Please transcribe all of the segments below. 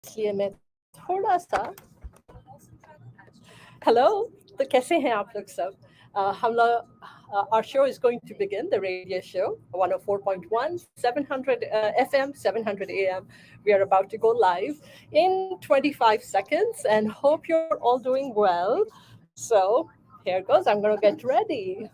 इसलिए मैं थोड़ा सा हेलो तो कैसे हैं आप लोग सब हम लोग our show is going to begin the radio show 104.1 700 FM 700 AM. We are about to go live in 25 seconds and hope you're all doing well. So here goes. I'm going to get ready.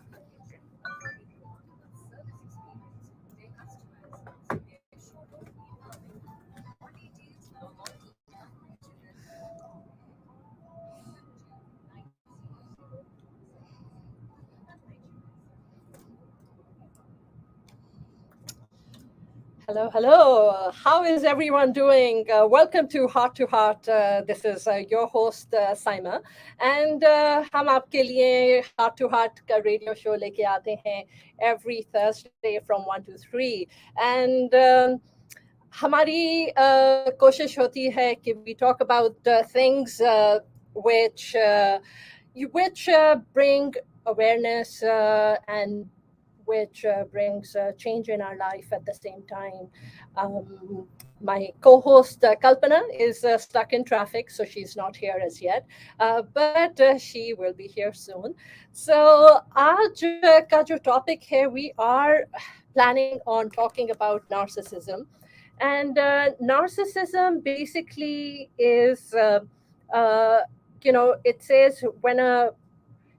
Hello, hello. How is everyone doing? Welcome to Heart to Heart. This is your host, Saima. And हम आपके लिए Heart to Heart का radio show लेके आते हैं every Thursday from 1 to 3. And हमारी कोशिश होती है कि we talk about things which bring awareness and which brings change in our life at the same time. My co-host Kalpana is stuck in traffic, so she's not here as yet, but she will be here soon. So आज का जो topic है, we are planning on talking about narcissism. And narcissism basically is, it says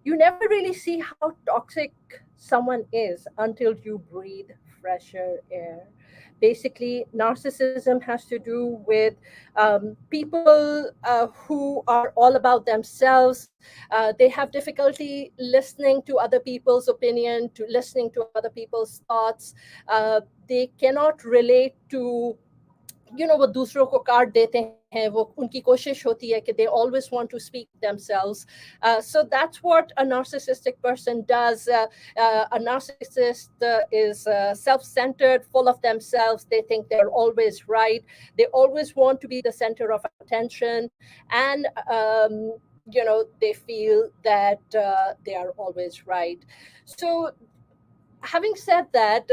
you never really see how toxic someone is until you breathe fresher air. Basically, narcissism has to do with people who are all about themselves. They have difficulty listening to other people's opinion, to listening to other people's thoughts. They cannot relate to वो दूसरों को काट देते हैं वो उनकी कोशिश होती है कि they always want to speak themselves. So that's what a narcissistic person does. A narcissist is self-centered, full of themselves. They think they're always right. They always want to be the center of attention, and they feel that they are always right. So having said that,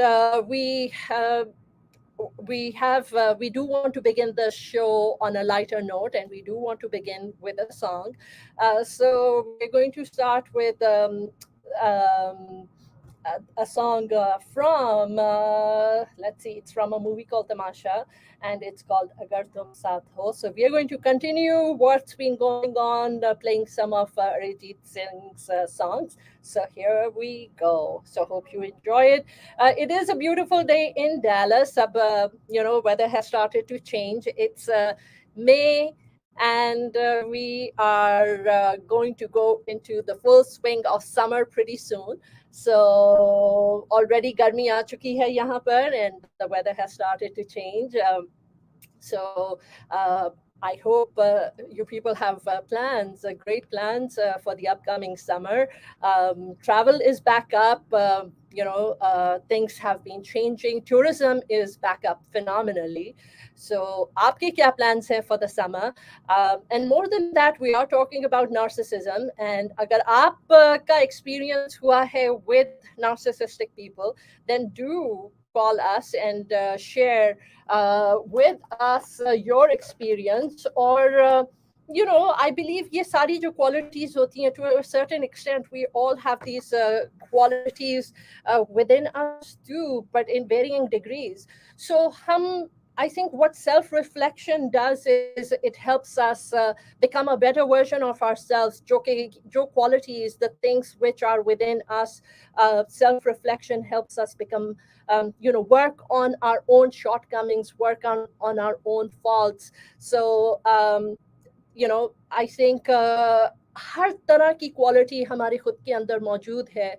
we do want to begin the show on a lighter note, and we do want to begin with a song. So we're going to start with um, a song from let's see, it's from a movie called Tamasha, and it's called Agar Tum Saath Ho. So we are going to continue what's been going on, playing some of Arijit Singh's songs. So here we go. So hope you enjoy it. It is a beautiful day in Dallas. Weather has started to change. It's May, and we are going to go into the full swing of summer pretty soon. So already garmi aa chuki hai yahan par, and the weather has started to change. So I hope you people have plans, great plans for the upcoming summer. Travel is back up. Things have been changing. Tourism is back up phenomenally. So, aapke kya plans hai for the summer? And more than that, we are talking about narcissism. And agar aap ka experience hua hai with narcissistic people, then do call us and share with us your experience. Or I believe ये सारी जो qualities होती हैं, to a certain extent we all have these qualities within us too, but in varying degrees. So I think what self-reflection does is it helps us become a better version of ourselves. Jo qualities, the things which are within us, self-reflection helps us become, work on our own shortcomings, work on our own faults. So, I think हर तरह की quality हमारी खुद के अंदर मौजूद है.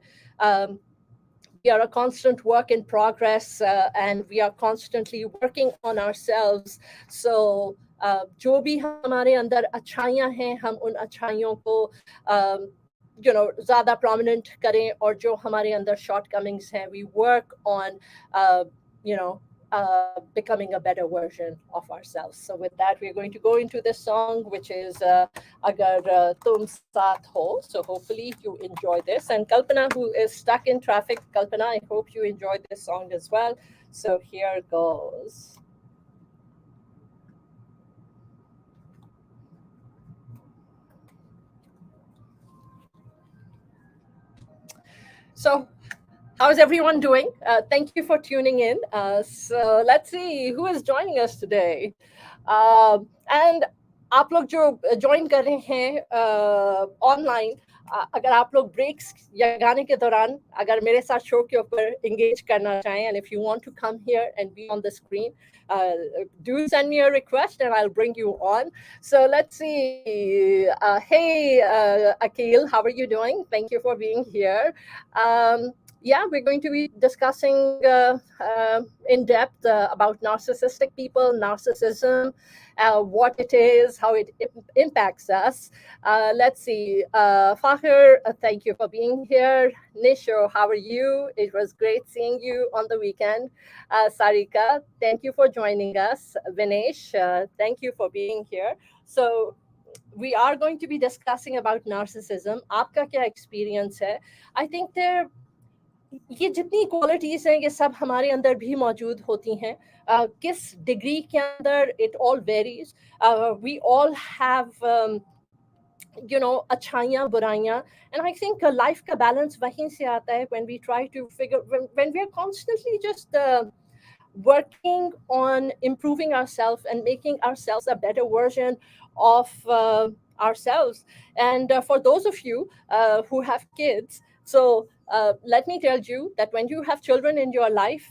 We are a constant work in progress, and we are constantly working on ourselves. So जो भी हमारे अंदर अच्छाइयाँ हैं, हम उन अच्छाइयों को ज़्यादा prominent करें, और जो हमारे अंदर shortcomings हैं, we work on becoming a better version of ourselves. So with that, we're going to go into this song, which is Agar Tum Saath Ho. So hopefully you enjoy this. And Kalpana, who is stuck in traffic, Kalpana, I hope you enjoyed this song as well. So here goes. So, how's everyone doing? Thank you for tuning in. So, let's see who is joining us today. And आप लोग जो join कर रहे हैं online, अगर आप लोग breaks या गाने के दौरान अगर मेरे साथ शो के ऊपर engage करना चाहें, and if you want to come here and be on the screen, uh, do send me a request and I'll bring you on. So let's see. Hey, Akil, how are you doing? Thank you for being here. Yeah, we're going to be discussing in depth about narcissistic people, narcissism, what it is, how it impacts us. Let's see. Fahir, thank you for being here. Nisho, how are you? It was great seeing you on the weekend. Sarika, thank you for joining us. Vinesh, thank you for being here. So, we are going to be discussing about narcissism. आपका क्या experience है? I think there ये जितनी qualities हैं ये सब हमारे अंदर भी मौजूद होती हैं किस डिग्री के अंदर it all varies we all have अच्छाइयाँ बुराइयाँ and I think life का balance वहीं से आता है when we try to figure when we are constantly just working on improving ourselves and making ourselves a better version of ourselves. And for those of you who have kids, so let me tell you that when you have children in your life,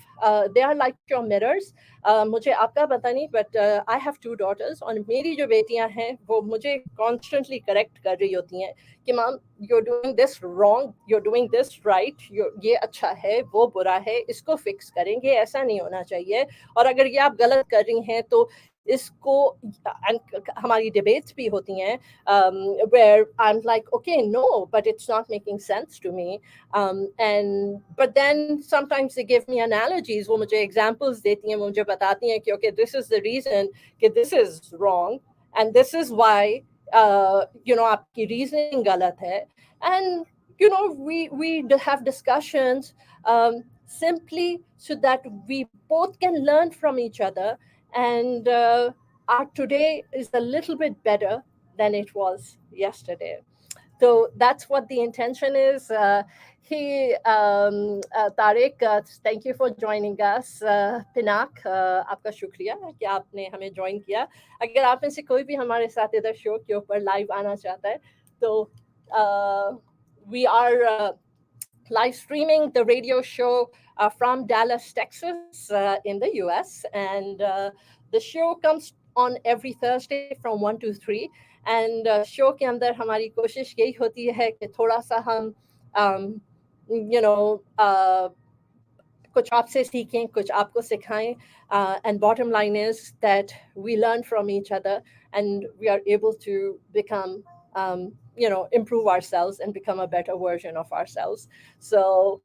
they are like your mirrors. मुझे आपका पता नहीं, but I have two daughters, और मेरी जो बेटियां हैं वो मुझे constantly correct कर रही होती हैं कि mom, you're doing this wrong, you're doing this right, ये अच्छा है, वो बुरा है, इसको fix करेंगे, ऐसा नहीं होना चाहिए, और अगर ये आप गलत कर रही हैं तो इसको हमारी debates भी होती हैं where I'm like, okay, no, but it's not making sense to me. And but then sometimes they give me analogies, वो मुझे examples देती हैं, वो मुझे बताती हैं कि okay, this is the reason कि this is wrong and this is why आपकी reasoning गलत है. And we have discussions simply so that we both can learn from each other, and our today is a little bit better than it was yesterday. So that's what the intention is. Tariq, thank you for joining us. Pinak, आपका शुक्रिया कि आपने हमें join किया. अगर आप में से कोई भी हमारे साथ इधर शो के ऊपर लाइव आना चाहता है, तो we are live streaming the radio show from Dallas, Texas, in the US. And the show comes on every Thursday from 1 to 3. And show के अंदर हमारी कोशिश यही होती है कि थोड़ा सा हम um, you know कुछ आपसे सीखें, कुछ आपको सिखाएं. And bottom line is that we learn from each other and we are able to become improve ourselves and become a better version of ourselves. So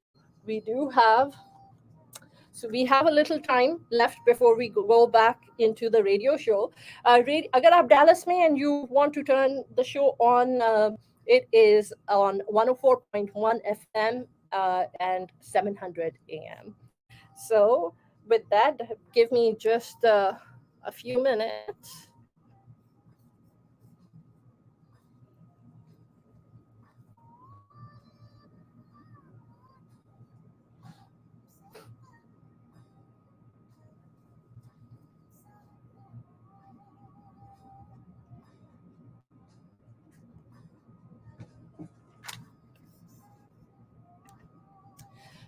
we have a little time left before we go back into the radio show. अगर आप Dallas में and you want to turn the show on, it is on 104.1 FM and 700 AM. So with that, give me just a few minutes.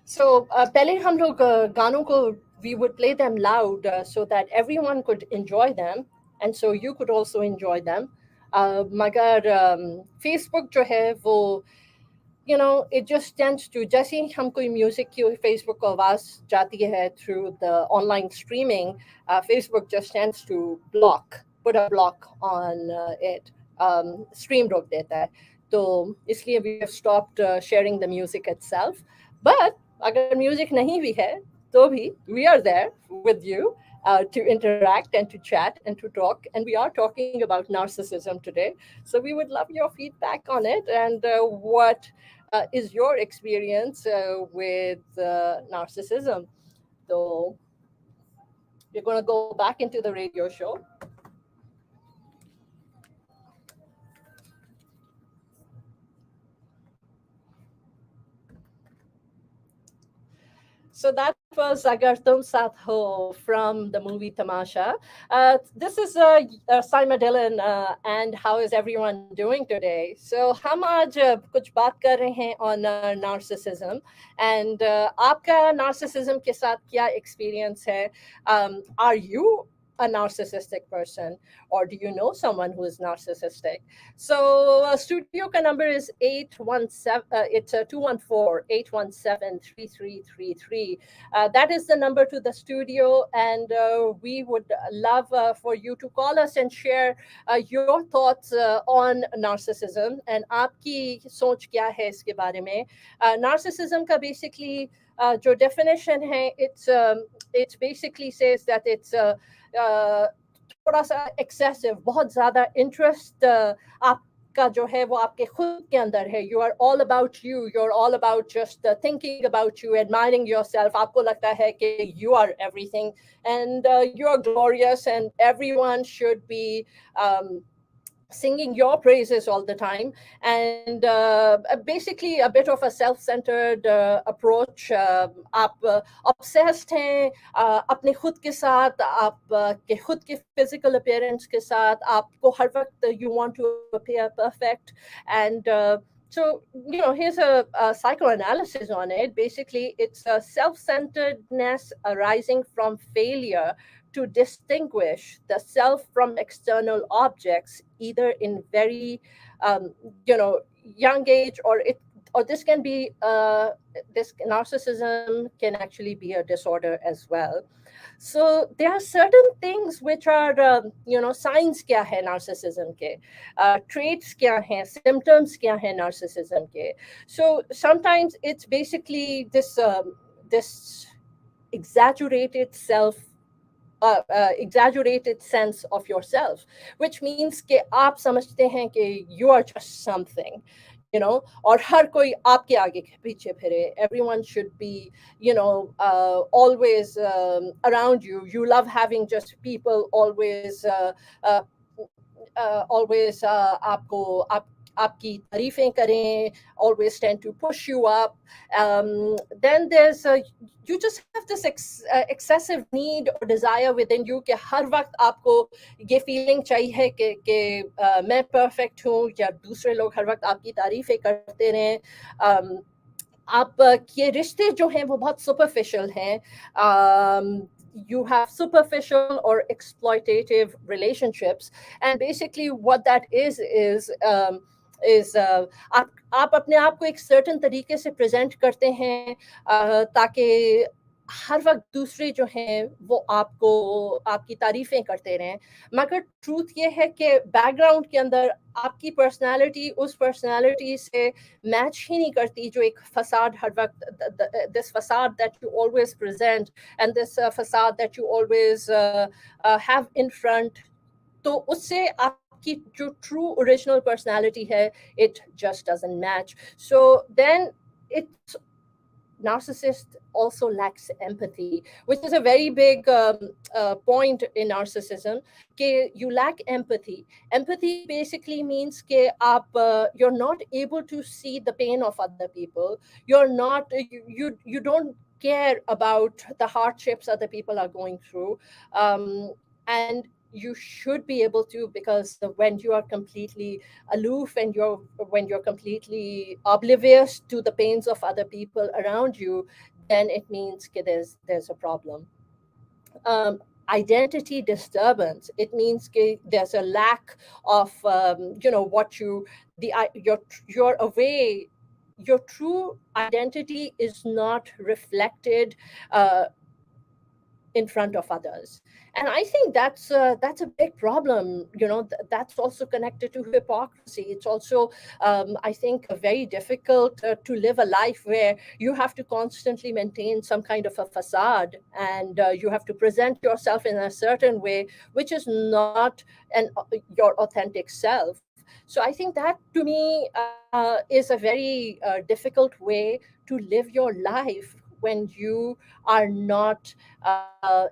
So पहले हम लोग गानों को we would play them loud so that everyone could enjoy them and so you could also enjoy them. मगर Facebook जो है वो it just tends to जैसे ही हम कोई म्यूजिक की Facebook को आवाज जाती है through the online streaming, Facebook just tends to put a block on it. Stream रोक देता है, तो इसलिए we have stopped sharing the music itself. But अगर म्यूजिक नहीं भी है तो भी we are there with you to interact and to chat and to talk. And we are talking about narcissism today. So we would love your feedback on it and what is your experience with narcissism. So we're going to go back into the radio show. So that was Agar Tum Saath Ho from the movie Tamasha. This is Saima Dillon, and how is everyone doing today? So हम आज कुछ बात कर रहे हैं on narcissism, and आपका narcissism के साथ क्या experience है? Are you a narcissistic person, or do you know someone who is narcissistic? So studio ka number is 817, it's 214-817-3333. That is the number to the studio, and we would love for you to call us and share your thoughts on narcissism and आपकी सोच क्या है इसके बारे में. Narcissism का basically जो definition है, it's basically says that it's थोड़ा सा excessive, बहुत ज़्यादा interest आपका जो है वो आपके खुद के अंदर है. You are all about you. You're all about just thinking about you, admiring yourself. आपको लगता है कि you are everything, and you are glorious, and everyone should be singing your praises all the time, and basically a bit of a self-centered approach. आप obsessed हैं अपने खुद के साथ, आप के खुद के physical appearance के साथ, आपको हर वक्त you want to appear perfect, and so, here's a psychoanalysis on it. Basically, it's a self-centeredness arising from failure to distinguish the self from external objects, either in very, young age, or this can be this narcissism can actually be a disorder as well. So there are certain things which are signs क्या है narcissism के, traits क्या हैं, symptoms क्या हैं narcissism के. So sometimes it's basically this exaggerated exaggerated sense of yourself, which means कि आप समझते हैं कि you are just something, और हर कोई आपके आगे पीछे फिरे. Everyone should be, always around you. You love having just people always, आपकी तारीफें करें, always tend to push you up. Then you just have this excessive need or desire within you कि हर वक्त आपको ये feeling चाहिए कि मैं perfect हूँ, या दूसरे लोग हर वक्त आपकी तारीफें करते रहें. आप ये रिश्ते जो हैं वो बहुत superficial हैं. You have superficial or exploitative relationships, and basically what that is आप अपने आप को एक certain तरीके से present करते हैं ताकि हर वक्त दूसरे जो हैं वो आपकी तारीफें करते रहें. मगर ट्रूथ ये है कि बैकग्राउंड के अंदर आपकी पर्सनालिटी उस पर्सनालिटी से मैच ही नहीं करती जो एक फसाद हर वक्त, this facade that you always present, and this facade that you always have in front, तो उससे आपकी जो true original personality है, it just doesn't match. So then it's narcissist also lacks empathy, which is a very big point in narcissism. That you lack empathy. Empathy basically means that you're not able to see the pain of other people. You're not you don't care about the hardships other people are going through, and you should be able to, because when you are completely aloof and when you're completely oblivious to the pains of other people around you, then it means that there's a problem. Identity disturbance, it means that there's a lack of you're away, your true identity is not reflected in front of others. And I think that's a big problem. That's also connected to hypocrisy. It's also, I think, very difficult to live a life where you have to constantly maintain some kind of a facade, and you have to present yourself in a certain way, which is not your authentic self. So I think that, to me, is a very difficult way to live your life when you are not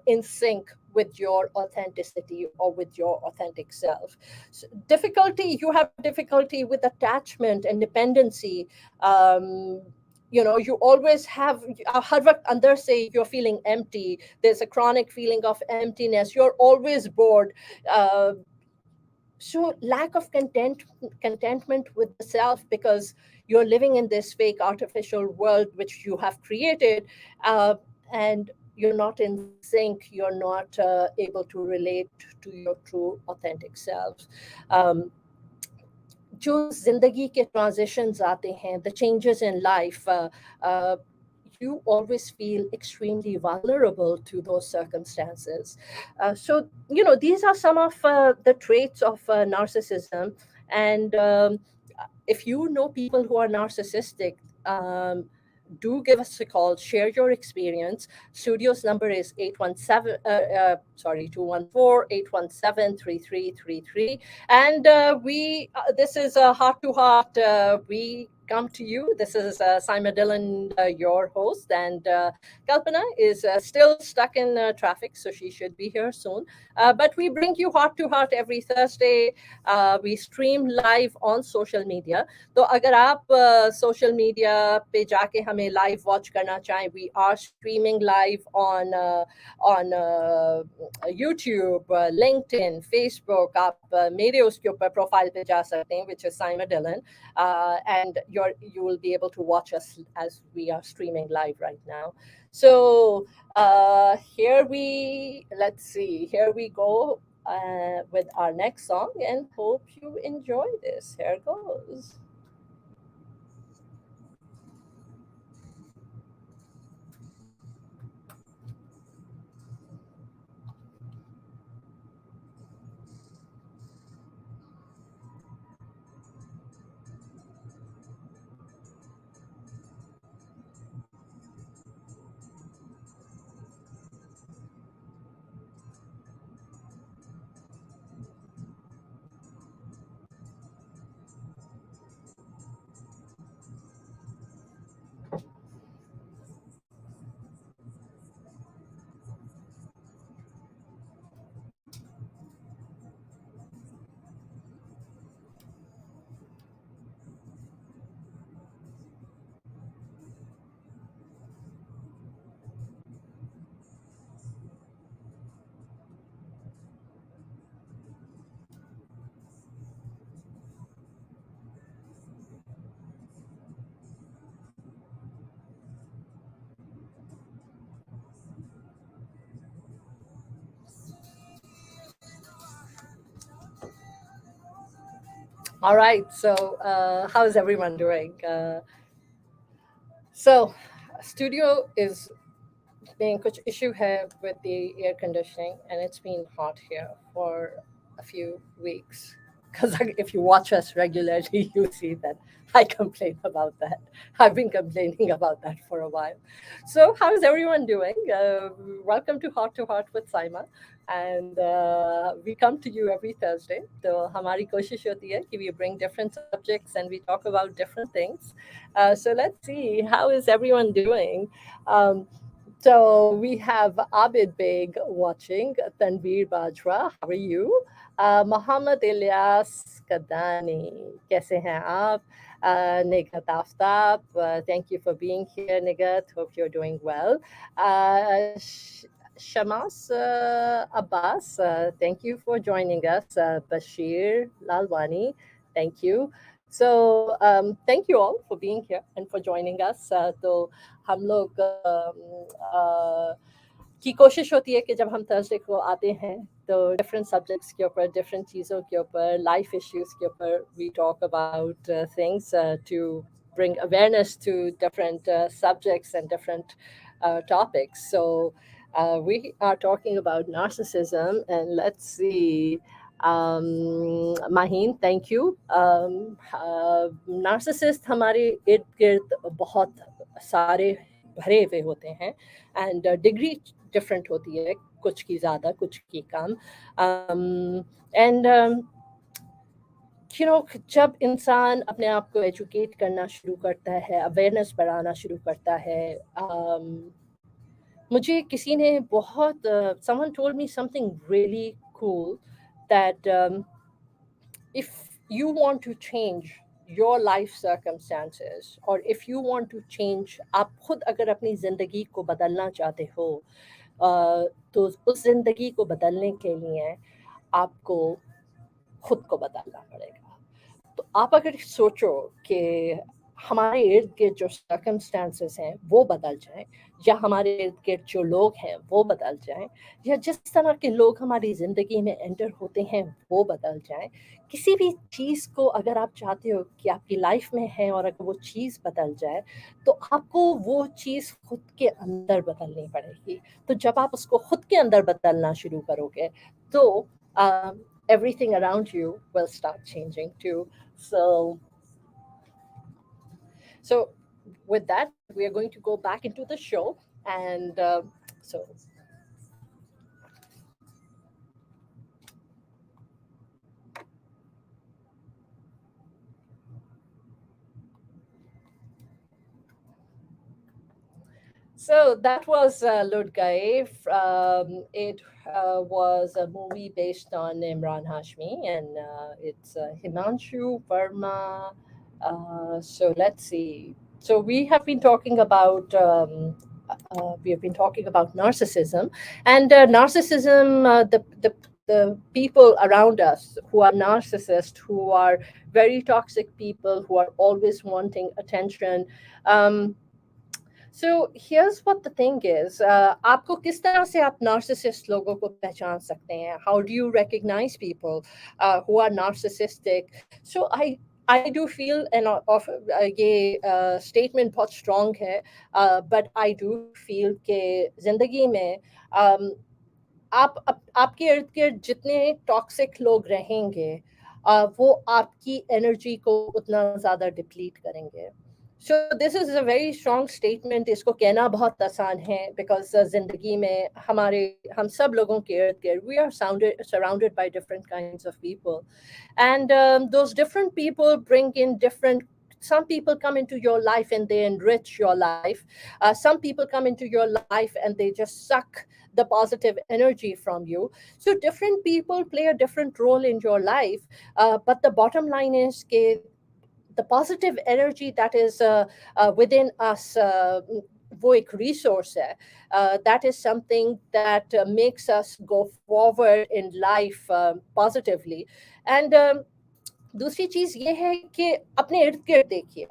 in sync with your authenticity or with your authentic self. So you have difficulty with attachment and dependency. you always have हर वक्त अंदर से you're feeling empty. There's a chronic feeling of emptiness. You're always bored. uh, so lack of contentment with the self, because you're living in this fake artificial world which you have created, uh, and you're not in sync. You're not able to relate to your true authentic self. um, जो जिंदगी के transitions आते हैं, the changes in life, uh, you always feel extremely vulnerable to those circumstances. So, these are some of the traits of narcissism. And if you know people who are narcissistic, um, do give us a call, share your experience. Studio's number is 817, sorry, 214-817-3333. And this is a heart to heart. We come to you. This is Simon Dillon, your host, and Kalpana is still stuck in traffic, so she should be here soon. But we bring you heart to heart every Thursday. We stream live on social media. तो अगर आप social media पे जाके हमें live watch करना चाहें, we are streaming live on YouTube, LinkedIn, Facebook. आप मेरे उसके ऊपर प्रोफाइल पे जा सकते हैं, which is Simon Dillon, and you will be able to watch us as we are streaming live right now. So here we go with our next song, and hope you enjoy this. Here goes. All right. So, how's everyone doing? So, studio is being kuch issue hai with the air conditioning, and it's been hot here for a few weeks. Because if you watch us regularly, you see that I complain about that. I've been complaining about that for a while. So, how's everyone doing? Welcome to Heart with Saima. And we come to you every Thursday. So, हमारी कोशिश होती है कि we bring different subjects and we talk about different things. So, let's see, how is everyone doing? Um, so we have Abid Beg watching, Tanveer Bajwa, how are you? Mohammed Ilyas Kadani, कैसे हैं आप? Nigat Aftab, thank you for being here, Nigat. Hope you're doing well. Shamas Abbas, thank you for joining us. Bashir Lalwani, thank you. So thank you all for being here and for joining us. तो हम लोग की कोशिश होती है कि जब हम थर्सडे को आते हैं तो डिफरेंट सब्जेक्ट्स के ऊपर, डिफरेंट चीज़ों के ऊपर, लाइफ इश्यूज़ के ऊपर we talk about things to bring awareness to different subjects and different topics. So we are talking about narcissism, and let's see. Maheen, thank you. Narcissist हमारे इर्द गिर्द बहुत सारे भरे हुए होते हैं, एंड डिग्री डिफरेंट होती है, कुछ की ज़्यादा कुछ की कम. एंड जब इंसान अपने आप को एजुकेट करना शुरू करता है, अवेयरनेस बढ़ाना शुरू करता है, मुझे किसी ने बहुत someone told me something really cool, that if you want to change your life circumstances, or if you want to change, आप खुद अगर अपनी ज़िंदगी को बदलना चाहते हो, तो उस ज़िंदगी को बदलने के लिए आपको खुद को बदलना पड़ेगा। तो आप अगर सोचो कि हमारे इर्द गिर्द जो सर्कमस्टांसेस हैं वो बदल जाएं, या हमारे इर्द गिर्द जो लोग हैं वो बदल जाएं, या जिस तरह के लोग हमारी ज़िंदगी में एंटर होते हैं वो बदल जाएं, किसी भी चीज़ को अगर आप चाहते हो कि आपकी लाइफ में है और अगर वो चीज़ बदल जाए, तो आपको वो चीज़ खुद के अंदर बदलनी पड़ेगी। तो जब आप उसको खुद के अंदर बदलना शुरू करोगे, तो everything around you will start changing too. So with that, we are going to go back into the show, and so so that was Ludgaev. It was a movie based on Imran Hashmi, and it's Himanshu Verma. So let's see. So we have been talking about narcissism, and narcissism. The people around us who are narcissists, who are very toxic people, who are always wanting attention. So here's what the thing is. आपको किस तरह से आप narcissist लोगों को पहचान सकते हैं? How do you recognize people who are narcissistic? So I do feel of ये statement बहुत strong है, but I do feel कि जिंदगी में आपके इर्द गिर्द जितने टॉक्सिक लोग रहेंगे, वो आपकी एनर्जी को उतना ज़्यादा डिप्लीट करेंगे। So this is a very strong statement. इसको कहना बहुत आसान है, बिकॉज ज़िंदगी में हम सब लोगों के इर्द गिर्द we are surrounded by different kinds of people, and those different people bring in different. Some people come into your life and they enrich your life. Some people come into your life and they just suck the positive energy from you. So different people play a different role in your life, but the bottom line is the positive energy that is within us, वो एक resource है, that is something that makes us go forward in life positively. And दूसरी चीज ये है कि अपने इर्द गिर्द देखिए,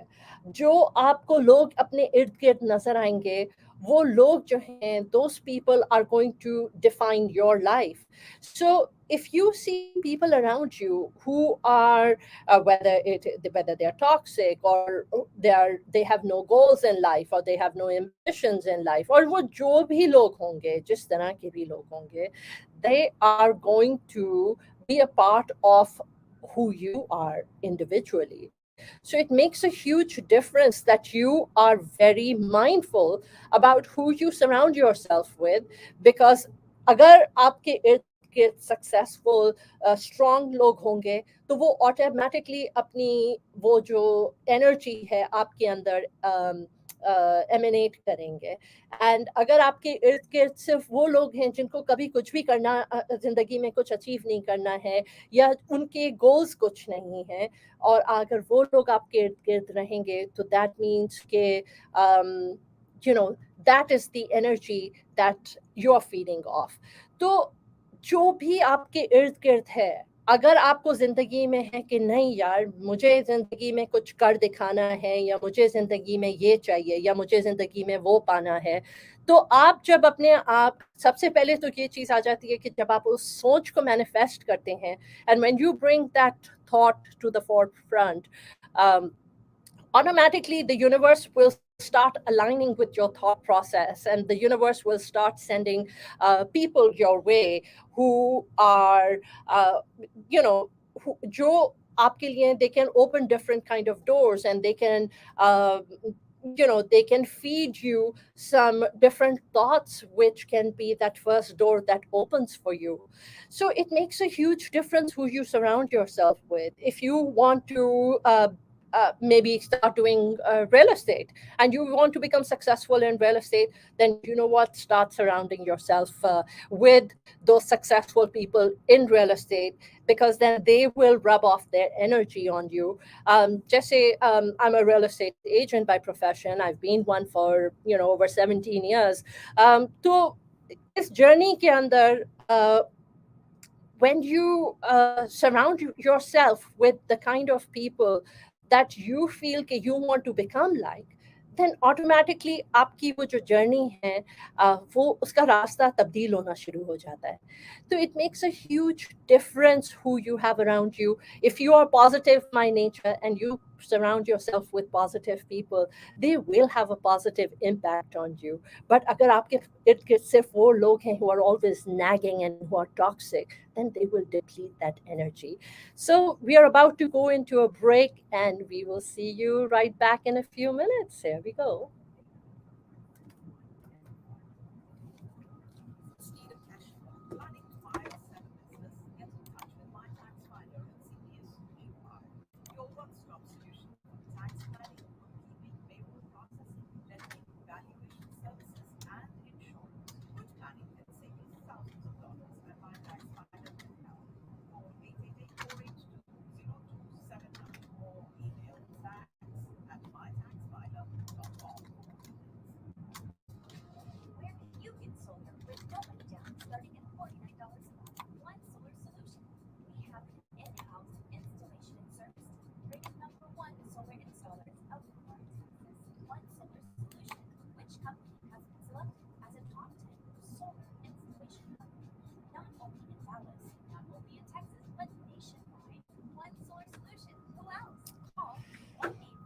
जो आपको लोग अपने इर्द गिर्द नजर आएंगे, वो लोग जो हैं, those people are going to define your life. So if you see people around you who are whether they are toxic, or they have no goals in life, or they have no ambitions in life, और वो जो भी लोग होंगे, जिस तरह के भी लोग होंगे, they are going to be a part of who you are individually. So it makes a huge difference that you are very mindful about who you surround yourself with, because अगर आपके इर्द गिर्द सक्सेसफुल स्ट्रॉन्ग लोग होंगे, तो वो automatically अपनी वो जो एनर्जी है आपके अंदर एमिनेट करेंगे। एंड अगर आपके इर्द गिर्द सिर्फ वो लोग हैं जिनको कभी कुछ भी करना, ज़िंदगी में कुछ अचीव नहीं करना है, या उनके गोल्स कुछ नहीं है, और अगर वो लोग आपके इर्द गिर्द रहेंगे, तो दैट मीन्स के you know that is the energy that you are feeding off. तो जो भी आपके इर्द गिर्द है, अगर आपको जिंदगी में है कि नहीं यार, मुझे जिंदगी में कुछ कर दिखाना है, या मुझे जिंदगी में ये चाहिए, या मुझे जिंदगी में वो पाना है, तो आप जब अपने आप, सबसे पहले तो ये चीज आ जाती है कि जब आप उस सोच को मैनिफेस्ट करते हैं, and when you bring that thought to the forefront, automatically the universe will start aligning with your thought process, and the universe will start sending people your way who are you know जो आपके लिए, they can open different kind of doors, and they can they can feed you some different thoughts, which can be that first door that opens for you. So it makes a huge difference who you surround yourself with. If you want to maybe start doing real estate, and you want to become successful in real estate, then you know what, start surrounding yourself with those successful people in real estate, because then they will rub off their energy on you. Just say, I'm a real estate agent by profession. I've been one for over 17 years. तो इस journey के अंदर when you surround yourself with the kind of people that you feel कि you want to become like, then automatically आपकी वो जो journey है वो उसका रास्ता तब्दील होना शुरू हो जाता है. तो it makes a huge difference who you have around you. If you are positive by nature and you surround yourself with positive people, they will have a positive impact on you. But अगर आपके इर्द गिर्द सिर्फ वो लोग हैं who are always nagging and who are toxic, then they will deplete that energy. So we are about to go into a break, and we will see you right back in a few minutes. Here we go.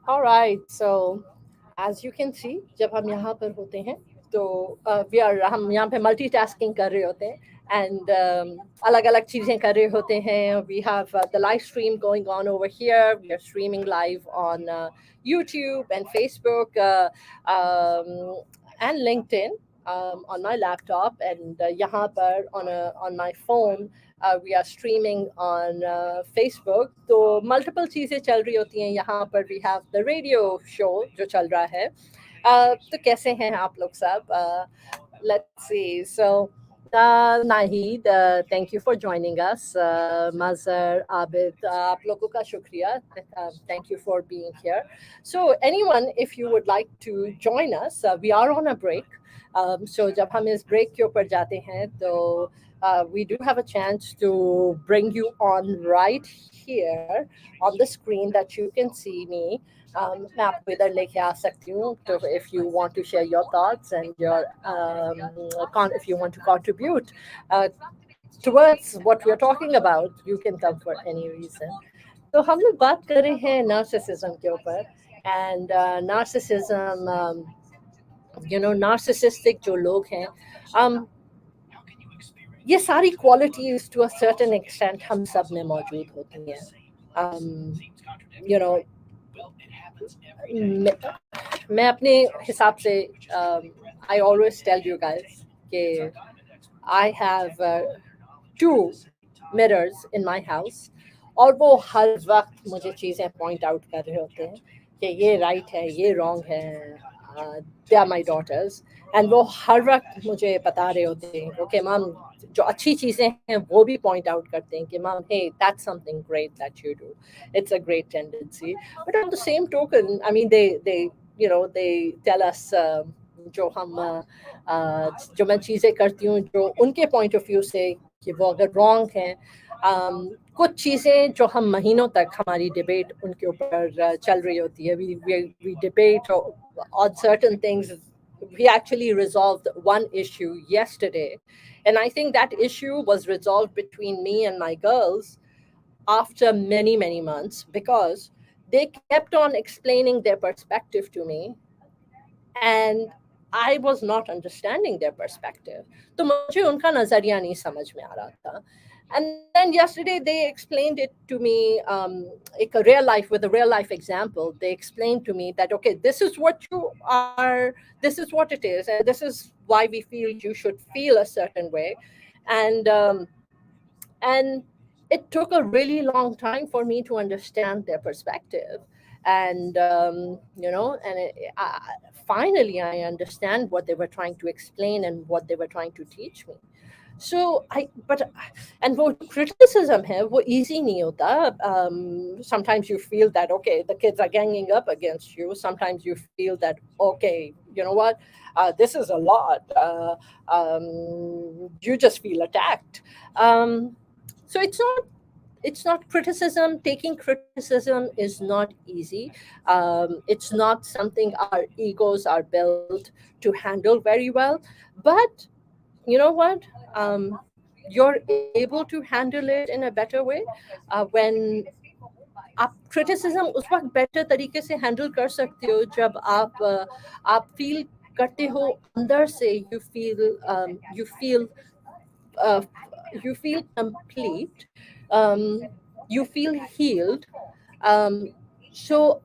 All right, so as you can see, जब हम यहाँ पर होते हैं तो हम यहाँ पे मल्टीटास्किंग कर रहे होते हैं, and अलग अलग चीज़ें कर रहे होते हैं. We have the live stream going on over here. We are streaming live on YouTube and Facebook and LinkedIn on my laptop, and यहाँ पर on my phone. We are streaming on Facebook. तो multiple चीज़ें चल रही होती हैं यहाँ पर. We have the radio show जो चल रहा है. तो कैसे हैं आप लोग सब? Let's see. So Nahid, thank you for joining us. Mazhar, Abid, आप लोगों का शुक्रिया. Thank you for being here. So anyone, if you would like to join us, we are on a break. So जब हम इस break के ऊपर जाते हैं तो we do have a chance to bring you on right here on the screen that you can see me. मैं आपको इधर लेके आ सकती हूँ. So if you want to share your thoughts and your if you want to contribute towards what we're talking about, you can come for any reason. तो हम लोग बात कर रहे हैं narcissism के ऊपर, and narcissism, narcissistic जो लोग हैं, ये सारी qualities to a certain extent हम सब में मौजूद होती हैं. यू नो मैं अपने हिसाब से I always tell you guys कि I have 2 mirrors in my house, और वो हर वक्त मुझे चीज़ें पॉइंट आउट कर रहे होते हैं कि ये राइट है, ये रॉन्ग है. They are my daughters, and वो हर वक्त मुझे बता रहे होते हैं ओके मैम, जो अच्छी चीज़ें हैं वो भी पॉइंट आउट करते हैं कि ma'am hey that's something great that you do, it's a great tendency. But on the same token, I mean they tell us जो जो मैं चीज़ें करती हूँ जो उनके पॉइंट ऑफ व्यू से कि वो अगर रॉन्ग हैं. कुछ चीज़ें जो हम महीनों तक हमारी डिबेट उनके ऊपर चल रही होती है. We debate on certain things. We actually resolved one issue yesterday, and I think that issue was resolved between me and my girls after many months, because they kept on explaining their perspective to me, and I was not understanding their perspective. तो मुझे उनका नजरिया नहीं समझ में आ रहा था. And then yesterday they explained it to me, like a real life, with a real life example. They explained to me that okay, this is what you are, this is what it is, and this is why we feel you should feel a certain way. And it took a really long time for me to understand their perspective. and finally I understand what they were trying to explain and what they were trying to teach me. So I but and वो जो criticism है वो easy नहीं होता. Sometimes you feel that okay, the kids are ganging up against you. Sometimes you feel that okay, you know what, this is a lot. You just feel attacked. So it's not criticism. Taking criticism is not easy. It's not something our egos are built to handle very well. But you know what? You're able to handle it in a better way when आप criticism उस वक्त better तरीके से handle कर सकते हो जब आप feel करते हो अंदर से uh, you feel complete, um, you feel healed. So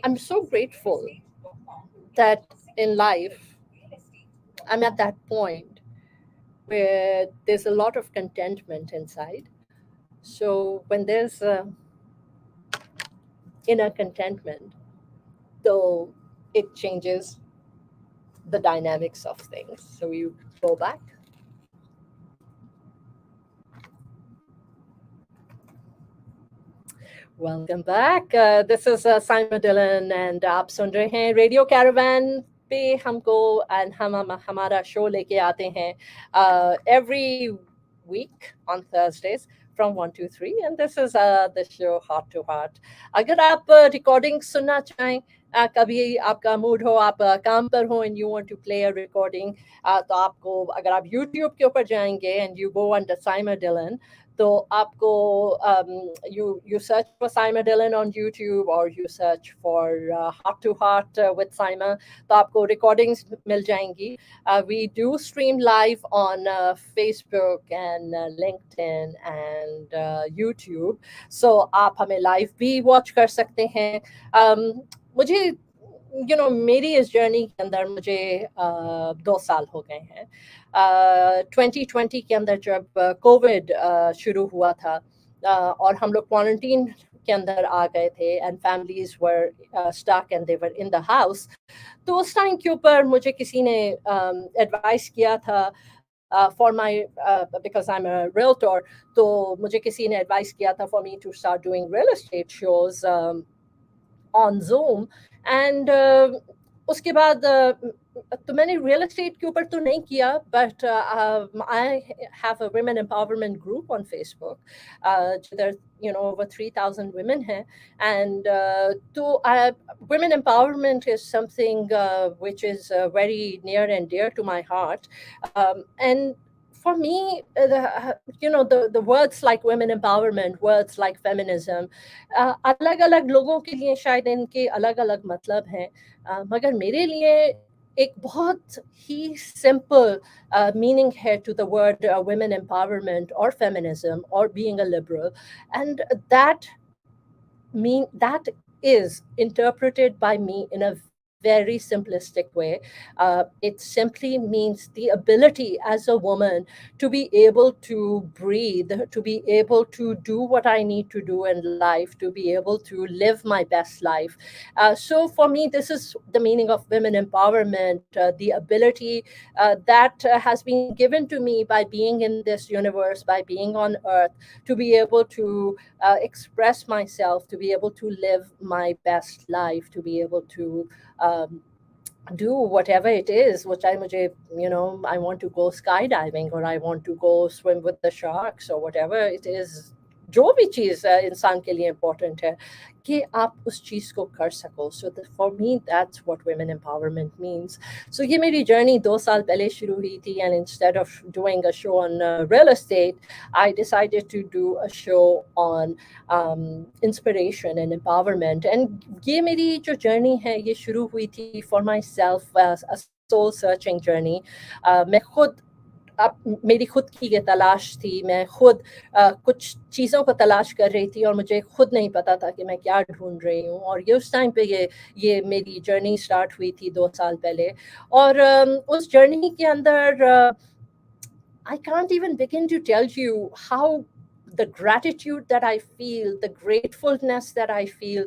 I'm so grateful that in life I'm at that point where there's a lot of contentment inside. So when there's inner contentment, though it changes the dynamics of things. So you go back. Welcome back. This is Simon Dillon and आप सुन रहे हैं radio caravan पे हमको and हमारा show लेके आते हैं every week on Thursdays from 1 to 3, and this is the show Heart to Heart. अगर आप recording सुनना चाहें, कभी आपका मूड हो, आप काम पर हो and you want to play a recording, तो आपको अगर आप YouTube के ऊपर जाएंगे and you go under Simon Dillon, तो आपको you search for Simon Dillon on YouTube or you search for Heart to Heart with Simon, तो आपको recordings मिल जाएंगी. We do stream live on Facebook and LinkedIn and YouTube, so आप हमें live भी watch कर सकते हैं. मुझे मेरी इस जर्नी के अंदर मुझे 2 साल हो गए हैं. 2020 के अंदर जब कोविड शुरू हुआ था और हम लोग क्वारंटीन के अंदर आ गए थे and families were stuck and they were in the house, तो उस टाइम के ऊपर मुझे किसी ने एडवाइस किया था for my because I am a realtor, तो मुझे किसी ने एडवाइस किया था for me to start doing real estate shows on Zoom. एंड उसके बाद तो मैंने रियल एस्टेट के ऊपर तो नहीं किया, but I have a women empowerment group on Facebook. There over 3,000 women हैं, and तो women empowerment is something which is very near and dear to my heart. And for me, the words like women empowerment, words like feminism, अलग अलग लोगों के लिए शायद इनके अलग अलग मतलब हैं, मगर मेरे लिए एक बहुत ही simple meaning है to the word women empowerment or feminism or being a liberal, and that is interpreted by me in a very simplistic way. It simply means the ability as a woman to be able to breathe, to be able to do what I need to do in life, to be able to live my best life. So for me, this is the meaning of women empowerment, the ability that has been given to me by being in this universe, by being on earth, to be able to express myself, to be able to live my best life, to be able to do whatever it is which I want to go skydiving, or I want to go swim with the sharks, or whatever it is. जो भी चीज़ इंसान के लिए important है कि आप उस चीज़ को कर सको. So for me, that's what women empowerment means. So ये मेरी जर्नी 2 साल पहले शुरू हुई थी, and instead of doing a show on real estate, I decided to do a show on inspiration and empowerment. And ये मेरी जो जर्नी है ये शुरू हुई थी for myself, a soul searching journey. मैं खुद अब मेरी खुद की ये तलाश थी, मैं खुद कुछ चीज़ों को तलाश कर रही थी और मुझे खुद नहीं पता था कि मैं क्या ढूंढ रही हूँ. और ये उस टाइम पे ये मेरी जर्नी स्टार्ट हुई थी 2 साल पहले. और उस जर्नी के अंदर I can't even begin to tell you how the gratitude that I feel, the gratefulness that I feel,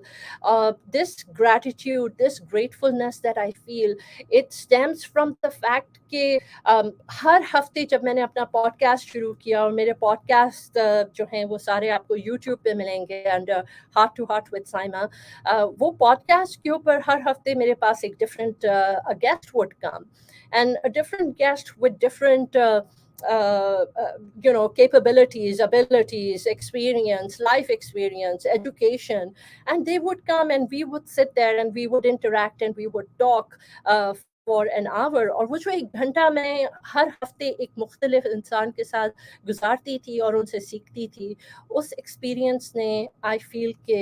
this gratitude, this gratefulness that I feel, it stems from the fact कि हर हफ्ते जब मैंने अपना podcast शुरू किया, और मेरे podcast जो हैं वो सारे आपको यूट्यूब पे मिलेंगे under heart to heart with Saima, वो पॉडकास्ट के ऊपर हर हफ्ते मेरे पास एक different guest would come, and a different guest with different capabilities, abilities, experience, life experience, education, and they would come and we would sit there and we would interact and we would talk for an hour. और वो जो 1 घंटा मैं हर हफ्ते एक मुख्तलिफ इंसान के साथ गुजारती थी और उनसे सीखती थी, उस एक्सपीरियंस ने आई फील के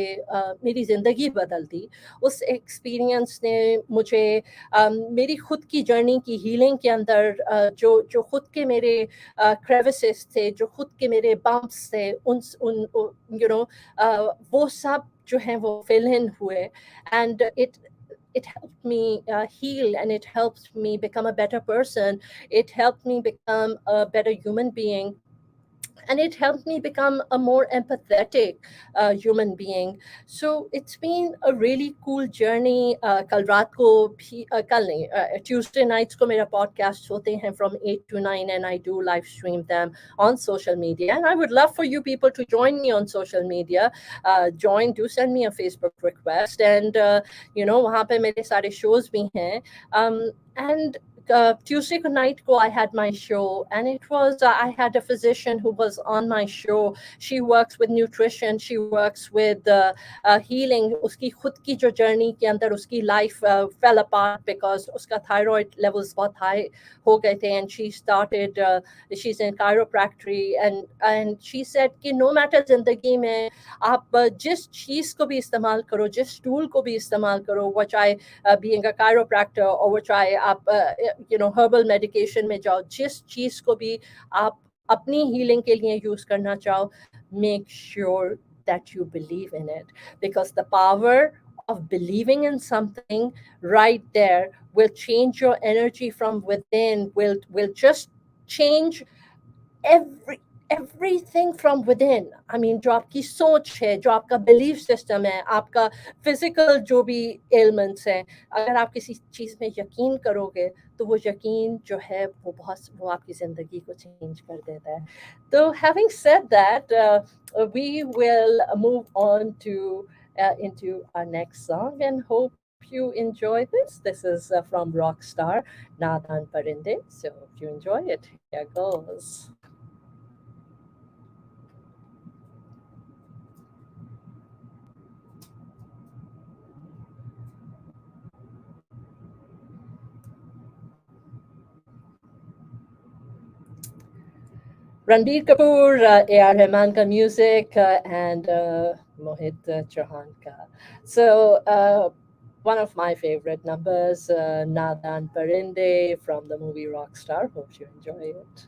मेरी ज़िंदगी बदल दी। उस एक्सपीरियंस ने मुझे मेरी खुद की जर्नी की हीलिंग के अंदर जो जो खुद के मेरे क्रेविसेस थे, जो खुद के मेरे बम्प्स थे, उन वो सब जो हैं वो फिल इन हुए, and it helped me heal, and it helped me become a better person. It helped me become a better human being, and it helped me become a more empathetic human being. So it's been a really cool journey. कल रात को भी कल नहीं Tuesday nights को मेरा podcast होते हैं from 8 to 9, and I do live stream them on social media, and I would love for you people to join me on social media. Do send me a Facebook request, and वहाँ पे मेरे सारे shows भी हैं, and Tuesday night ko I had my show, and it was I had a physician who was on my show. She works with nutrition, she works with healing. Uski khud ki jo journey ke andar uski life fell apart because uska thyroid levels bahut high ho gaye the, and she started she's in chiropractic, and she said कि no matter जिंदगी में आप जिस चीज को भी इस्तेमाल करो, जिस टूल को भी इस्तेमाल करो, which I being a chiropractor, or which I herbal medication में जाओ, जिस चीज को भी आप अपनी healing के लिए use करना चाहो, make sure that you believe in it, because the power of believing in something right there will change your energy from within, will just change everything from within. I mean, जो आपकी सोच है, जो आपका belief system है, आपका physical जो भी ailments हैं, अगर आप किसी चीज़ में यकीन करोगे, तो वो यकीन जो है वो आपकी ज़िंदगी को change कर देता है. So having said that, we will move on to into our next song, and hope you enjoy this. This is from Rockstar, Nadan Parinde. So if you enjoy it, here goes. Ranbir Kapoor, A.R. Rahman ka music, and Mohit Chauhan ka. So one of my favorite numbers, Nadan Parinde from the movie Rockstar. Hope you enjoy it.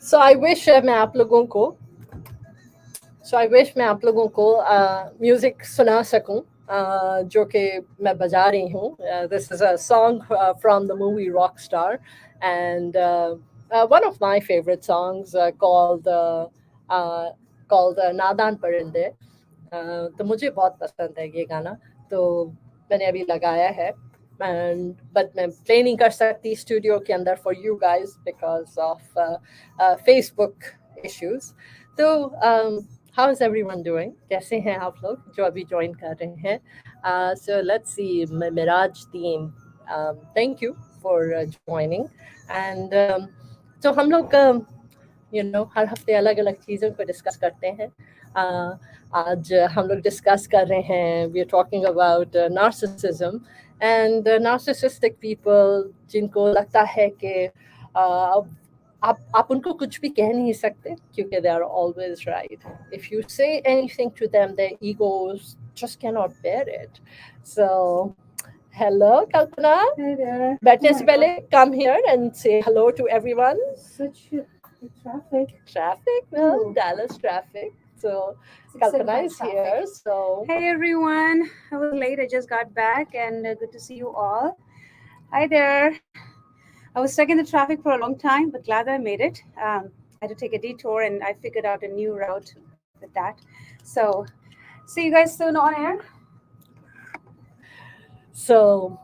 So I wish मैं आप लोगों को music सुना सकूं जो कि मैं बजा रही हूँ. This is a song from the movie Rockstar, and one of my favorite songs called नादान परिंदे. तो मुझे बहुत पसंद है ये गाना, तो मैंने अभी लगाया है, but मैं प्ले नहीं कर सकती स्टूडियो के अंदर for you guys because of Facebook issues. तो how is everyone doing? कैसे हैं आप लोग जो अभी join कर रहे हैं? So let's see, Miraj team, thank you for joining, and तो हम लोग हर हफ्ते अलग अलग चीज़ों को डिस्कस करते हैं. आज हम लोग डिस्कस कर रहे हैं, we are talking about narcissism, And narcissistic people जिनको लगता है कि आप उनको कुछ भी कह नहीं सकते क्योंकि they are always right. If you say anything to them, their egos just cannot bear it. So, hello, Kalpana. Hi there. बैठने Oh से my पहले God. come here and say hello to everyone. Such traffic. Traffic, well, Ooh. Dallas traffic. So, Kalpana 6:35 is here. traffic. So, Hey everyone. I was late. I just got back and good to see you all. Hi there. I was stuck in the traffic for a long time, but glad I made it. I had to take a detour and I figured out a new route with that. So, see you guys soon on air. so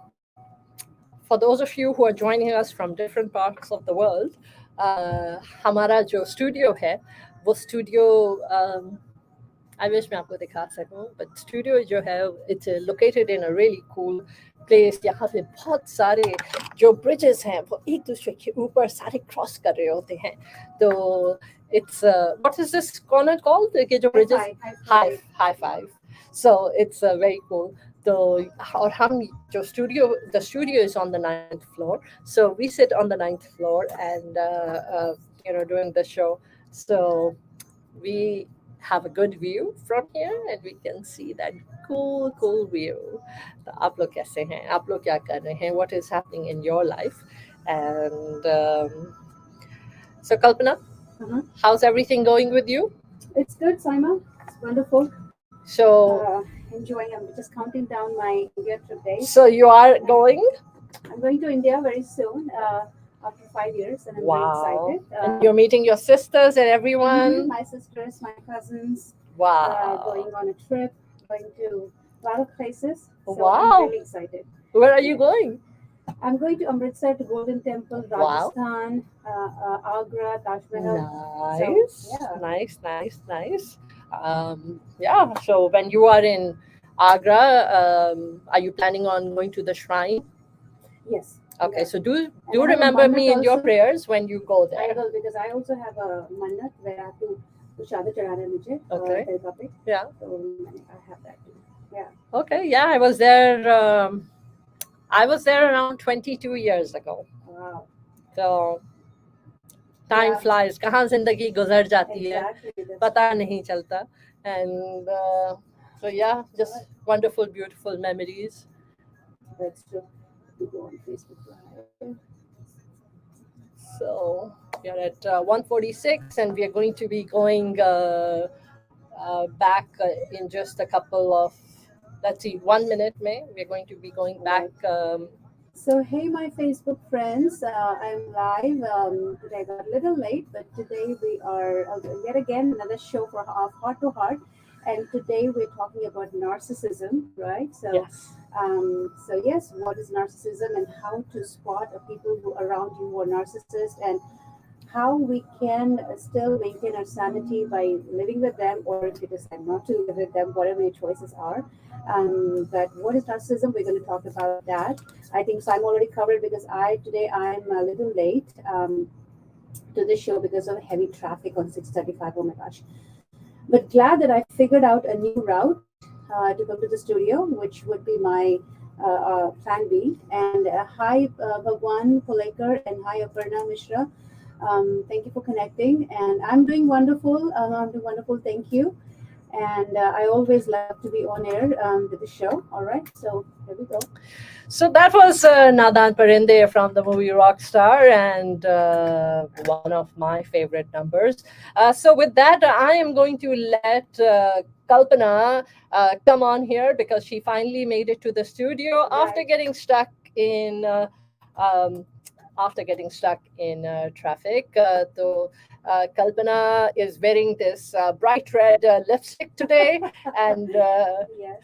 for those of you who are joining us from different parts of the world, हमारा जो studio है वो studio I wish मैं आपको दिखा सकूं but studio जो है it's located in a really cool place यहाँ पे बहुत सारे जो ब्रिजेस हैं वो एक दूसरे के ऊपर सारे क्रॉस कर रहे होते हैं तो it's what is this corner called कि जो bridges high five so it's very cool तो और हम जो studio the studio is on the 9th floor so we sit on the 9th floor and doing the show so we have a good view from here and we can see that cool view तो आप लोग कैसे हैं आप लोग क्या कर रहे हैं what is happening in your life and so Kalpana how's everything going with you It's good, Simon. It's wonderful. so Enjoying. I'm just counting down my India trip days. so you are going I'm going to India very soon. After 5 years, and I'm very excited. And you're meeting your sisters and everyone My sisters, my cousins. wow Going on a trip, going to a lot of places. So Wow. I'm really excited. Where are you going? I'm going to Amritsar, to Golden Temple, Rajasthan, Agra, Taj Mahal. Nice, So, yeah. nice. Yeah, so when you are in Agra, are you planning on going to the shrine? Yes. Okay, Yeah. so do And I have a remember me in your also. prayers when you go I there. will, because I also have a mannat where I have to Shada Charana Mujhe. Okay. Yeah. So I have that too. Yeah. Okay, yeah, I was there around 22 years ago. Wow. So time Yeah. flies. कहाँ जिंदगी गुजर जाती है Exactly. That's पता नहीं चलता and so yeah just wonderful beautiful memories. true. We go on Facebook Live. So we are at 1:46 and we are going to be going back in just a couple of let's see 1 minute may we're going to be going back So, hey, my Facebook friends, I'm live. Today I got a little late, but today we are yet again another show for Heart to Heart. And today we're talking about narcissism, right? So, yes so yes, what is narcissism and how to spot people who around you who are narcissists and how we can still maintain our sanity by living with them, or if you decide not to live with them, whatever your choices are. But what is narcissism? We're going to talk about that. I think so. I'm already covered because today I'm a little late to the show because of heavy traffic on 6:35. Oh my gosh! But glad that I figured out a new route to come to the studio, which would be my plan B. And hi, Bhagwan Kolekar, and hi, Aparna Mishra. Thank you for connecting. And I'm doing wonderful. I'm doing wonderful. Thank you. And I always love to be on air with the show. All right. So here we go. so that was Nadan Parinde from the movie Rockstar and one of my favorite numbers. So with that I am going to let Kalpana come on here because she finally made it to the studio after getting stuck in traffic. So Kalpana is wearing this bright red lipstick today, and Yes.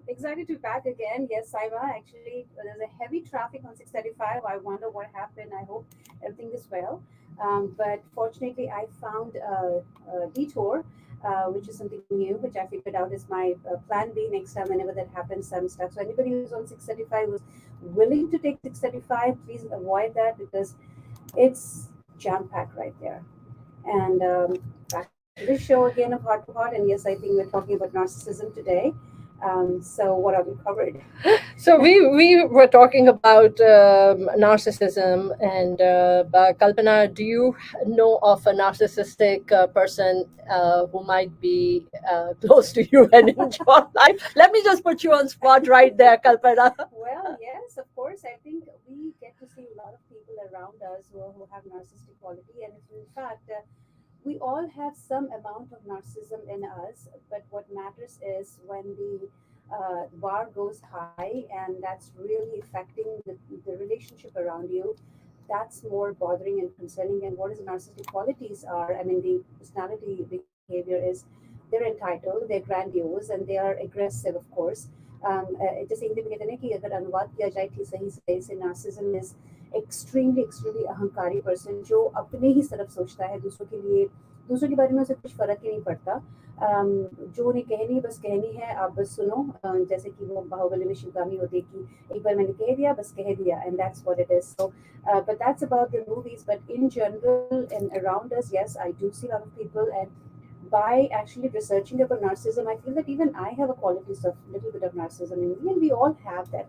Excited to be back again. Yes, Saiba. Actually, there's a heavy traffic on 6:35. I wonder what happened. I hope everything is well. But fortunately, I found a detour, which is something new, which I figured out is my plan B next time. Whenever that happens, I'm stuck. So anybody who's on 6:35 who's willing to take 6:35, please avoid that because it's jam packed right there. And back to the show again of Heart to Heart. And yes, I think we're talking about narcissism today. So what have we covered? So we were talking about narcissism, and Kalpana, do you know of a narcissistic person who might be close to you and in your life? Let me just put you on spot right there, Kalpana. Well, yes, of course. I think we get to see a lot of people around us who have narcissistic quality, and in fact, we all have some amount of narcissism in us. But what matters is when the bar goes high, and that's really affecting the relationship around you. That's more bothering and concerning. And what is narcissistic qualities are? I mean, the personality behavior is they're entitled, they're grandiose, and they are aggressive, of course. जैसे हिंदी में कहते हैं ना कि अगर अनुवाद किया जाए कि सही से नार्सिसिज्म इज एक्सट्रीमली एक्सट्रीमली अहंकारी पर्सन जो अपने ही तरफ सोचता है दूसरों के लिए दूसरों के बारे में उसे कुछ फर्क ही नहीं पड़ता जो उन्हें कहनी है बस कहनी है आप बस सुनो जैसे कि वो बाहुबली में शिवगामी होती है कि एक बार मैंने कह दिया बस कह दिया and that's what it is so but that's about the movies but in general and around us yes I do see a lot of people and by actually researching about narcissism, I feel that even I have a qualities of little bit of narcissism in me, and we all have that.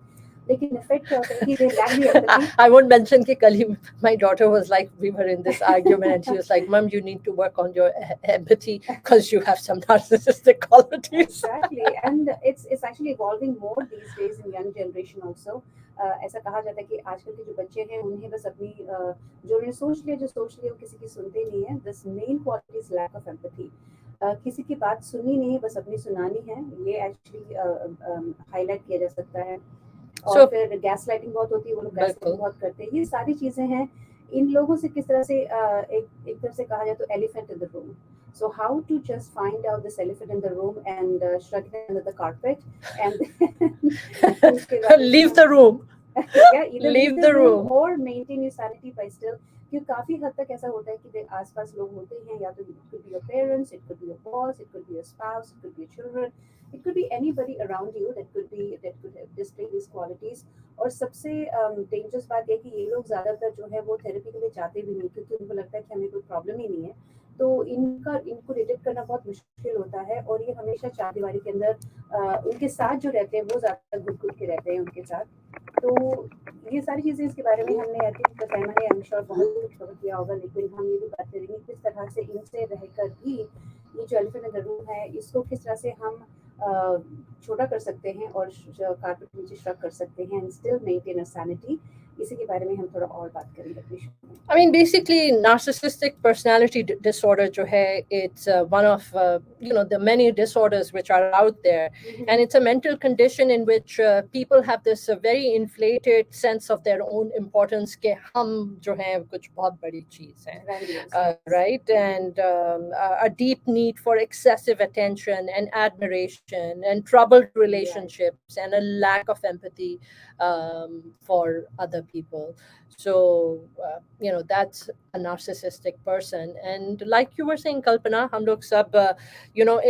लेकिन effect क्या होता है कि they lack the empathy. I won't mention कि कल ही my daughter was like we were in this argument and she was like, "Mom, you need to work on your empathy because you have some narcissistic qualities." Exactly, and it's actually evolving more these days in young generation also. ऐसा कहा जाता है कि आजकल के जो बच्चे हैं उन्हें बस अपनी जो उन्हें सोच लिया वो किसी की सुनते नहीं है. This main quality is lack of empathy. किसी की बात सुननी नहीं है बस अपनी सुनानी है ये एक्चुअली हाईलाइट किया जा सकता है और फिर गैस लाइटिंग बहुत होती है वो लोग गैस लाइटिंग बहुत करते हैं ये सारी चीजें हैं इन लोगों से किस तरह से एक तरह से कहा जाए तो elephant in the room so how to just find out this elephant in the room and shrug it under the carpet and leave the room yeah either leave the room or maintain your sanity by still क्योंकि काफी हद तक ऐसा होता है कि आसपास लोग होते हैं या तो it could be your parents, it could be your boss, it could be your spouse, it could be your children, it could be anybody around you that could display these qualities. और सबसे dangerous बात है कि ये लोग ज्यादातर जो है वो थेरेपी के लिए जाते भी नहीं क्योंकि उनको लगता है कि हमें कोई प्रॉब्लम ही नहीं है तो इनको रिलेट करना बहुत मुश्किल होता है और ये हमेशा चार दीवारी के अंदर उनके साथ जो रहते हैं वो ज्यादा घुट के रहते हैं उनके साथ तो ये सारी चीजें इसके बारे में हमने आई थिंक तसैमा ने आई एम श्योर बहुत कुछ कवर किया होगा लेकिन हम ये भी बात करेंगे किस तरह से इनसे रहकर भी ये जो एलिफेंट इन द रूम है इसको किस तरह से हम छोटा कर सकते हैं और कारपेट नीचे श्रग कर सकते हैं and still maintain a sanity इसी के बारे में हम थोड़ा और बात करेंगे अपने शो में I mean, basically, narcissistic personality disorder, jo hai, it's one of the many disorders which are out there, and it's a mental condition in which people have this very inflated sense of their own importance. Ke hum jo hai kuch bahut badi cheez hai, right? And a deep need for excessive attention and admiration and troubled relationships and a lack of empathy for other people. So that's a narcissistic person and like you were saying Kalpana हम लोग सब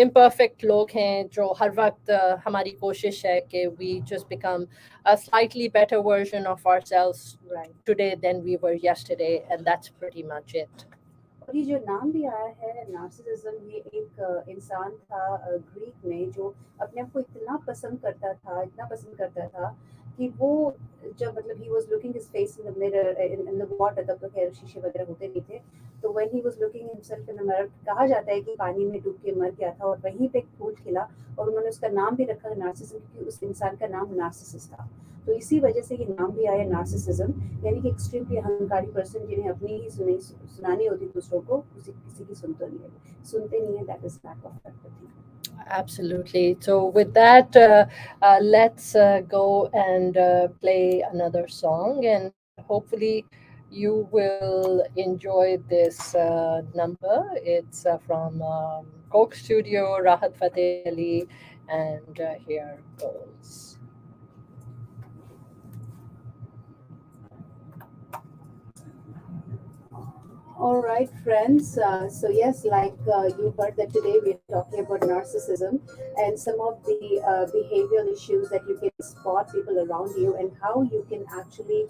imperfect लोग हैं जो हर वक्त हमारी कोशिश है कि we just become a slightly better version of ourselves today than we were yesterday and that's pretty much it. और ये जो नाम भी आया है नार्सिसिज्म ये एक इंसान था ग्रीक में जो अपने आप को इतना पसंद करता था कि वो जब मतलब he was looking his face in the mirror in the water तब तो खैर शीशे वगैरह होते नहीं थे तो when he was looking himself in the mirror कहा जाता है कि पानी में डूब के मर गया था और वहीं पे एक फूल खिला और उन्होंने उसका नाम भी रखा नार्सिसिज्म क्योंकि उस इंसान का नाम नार्सिसिस था तो इसी वजह से ये नाम भी आया नार्सिसिज्म यानी कि एक्सट्रीमली अहंकारी पर्सन जिन्हें अपनी ही सुनानी होती दूसरों को किसी की सुनते नहीं है that is lack of empathy. Absolutely. So with that, let's go and play another song, and hopefully you will enjoy this number. It's from Coke Studio, Rahat Fateh Ali, and here goes. All right, friends. So yes, like you heard that today we're talking about narcissism and some of the behavioral issues that you can spot people around you and how you can actually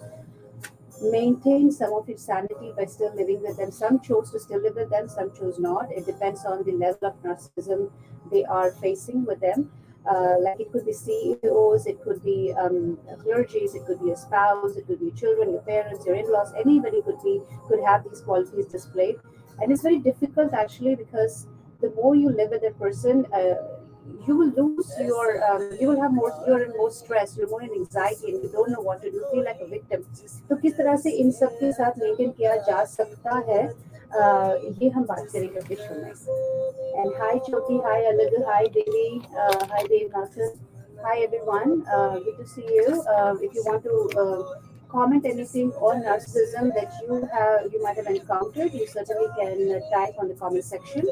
maintain some of your sanity by still living with them. Some chose to still live with them, some chose not. It depends on the level of narcissism they are facing with them. Like it could be CEOs, it could be clergies, it could be a spouse, it could be children, your parents, your in-laws. Anybody could have these qualities displayed, and it's very difficult actually, because the more you live with a person, you will lose your you will have more, you're in more stress, you're more in anxiety, and you don't know what to do, feel like a victim. तो किस तरह से इन सब के साथ maintain किया जा सकता है, ये हम बात करेंगे अपने शो में. And hi Jyoti, hi Aladu, hi Devi, hi Dave Nelson, hi everyone. Good to see you. If you want to comment anything on narcissism that you might have encountered, you certainly can type on the comment section.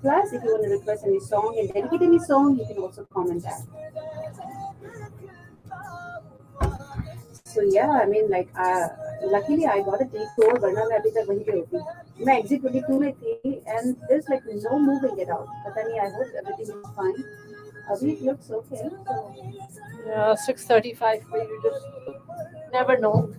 Plus, if you want to request any song and dedicate any song, you can also comment that. So yeah, I mean, like, luckily I got a detour, वरना मैं अभी तक वहीं पे होती. मैं exit 22 में थी, and there's like no moving it out. पता नहीं, I hope everything is fine. अभी it looks okay. So. Yeah, 6:35, but you just never know.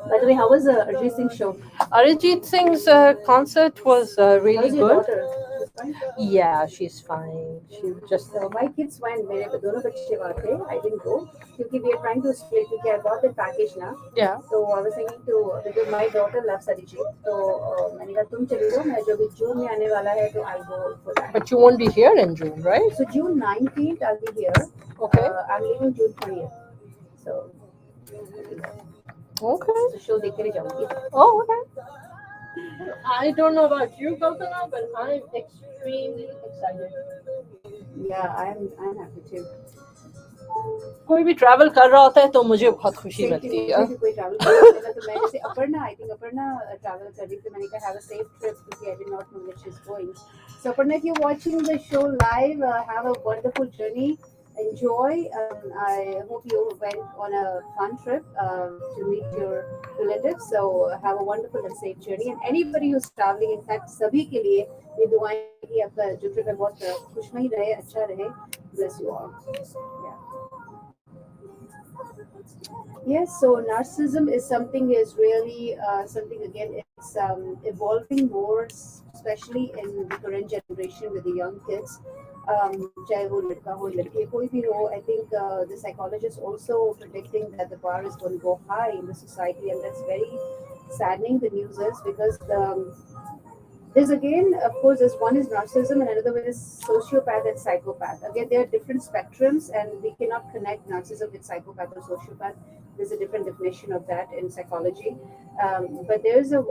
By the way, how was the Arjit Singh show? Arijit Singh's concert was really How's your good. daughter? She's fine? Yeah, she's fine. She just So my kids went. मेरे दोनों बच्चे वहाँ थे. I didn't go क्योंकि we are trying to split. क्योंकि I bought the package ना. yeah. So I was thinking to, because my daughter loves Arijit. तो मैंने कहा तुम चली जाओ, मैं जो भी जून में आने वाला है, तो I'll go for that. But you won't be here in June, right? So June 19th I'll be here. Okay. I'm leaving June 20th. So. Okay. So show देख कर जाऊँगी. Oh, okay. I don't know about you, Kalpana, but I'm extremely excited. Yeah, I'm happy too. कोई भी travel कर रहा होता है तो मुझे बहुत खुशी मिलती है. कोई ट्रैवल कर रहा है तो मैं जैसे Aparna, I think Aparna travel कर रही थी, मैंने कहा हैव अ सेफ ट्रिप क्योंकि I did not know which is going. So Aparna, if you're watching the show live, have a wonderful journey. Enjoy. I hope you went on a fun trip to meet your relatives. So have a wonderful and safe journey. And anybody who's traveling, in fact, सभी के लिए ये दुआएं कि आपका जो trip है बहुत खुशमयी रहे, अच्छा रहे. Bless you all. Yeah. Yes, so narcissism is something is really something, again, it's evolving more, especially in the current generation with the young kids. चाहे वो लड़का हो लड़की कोई भी हो, I think the psychologists also predicting that the bar is going to go high in the society, and that's very saddening. The news is because there's, again, of course, there's one is narcissism and another one is sociopath and psychopath. Again, there are different spectrums, and we cannot connect narcissism with psychopath or sociopath. There's a different definition of that in psychology. But there's a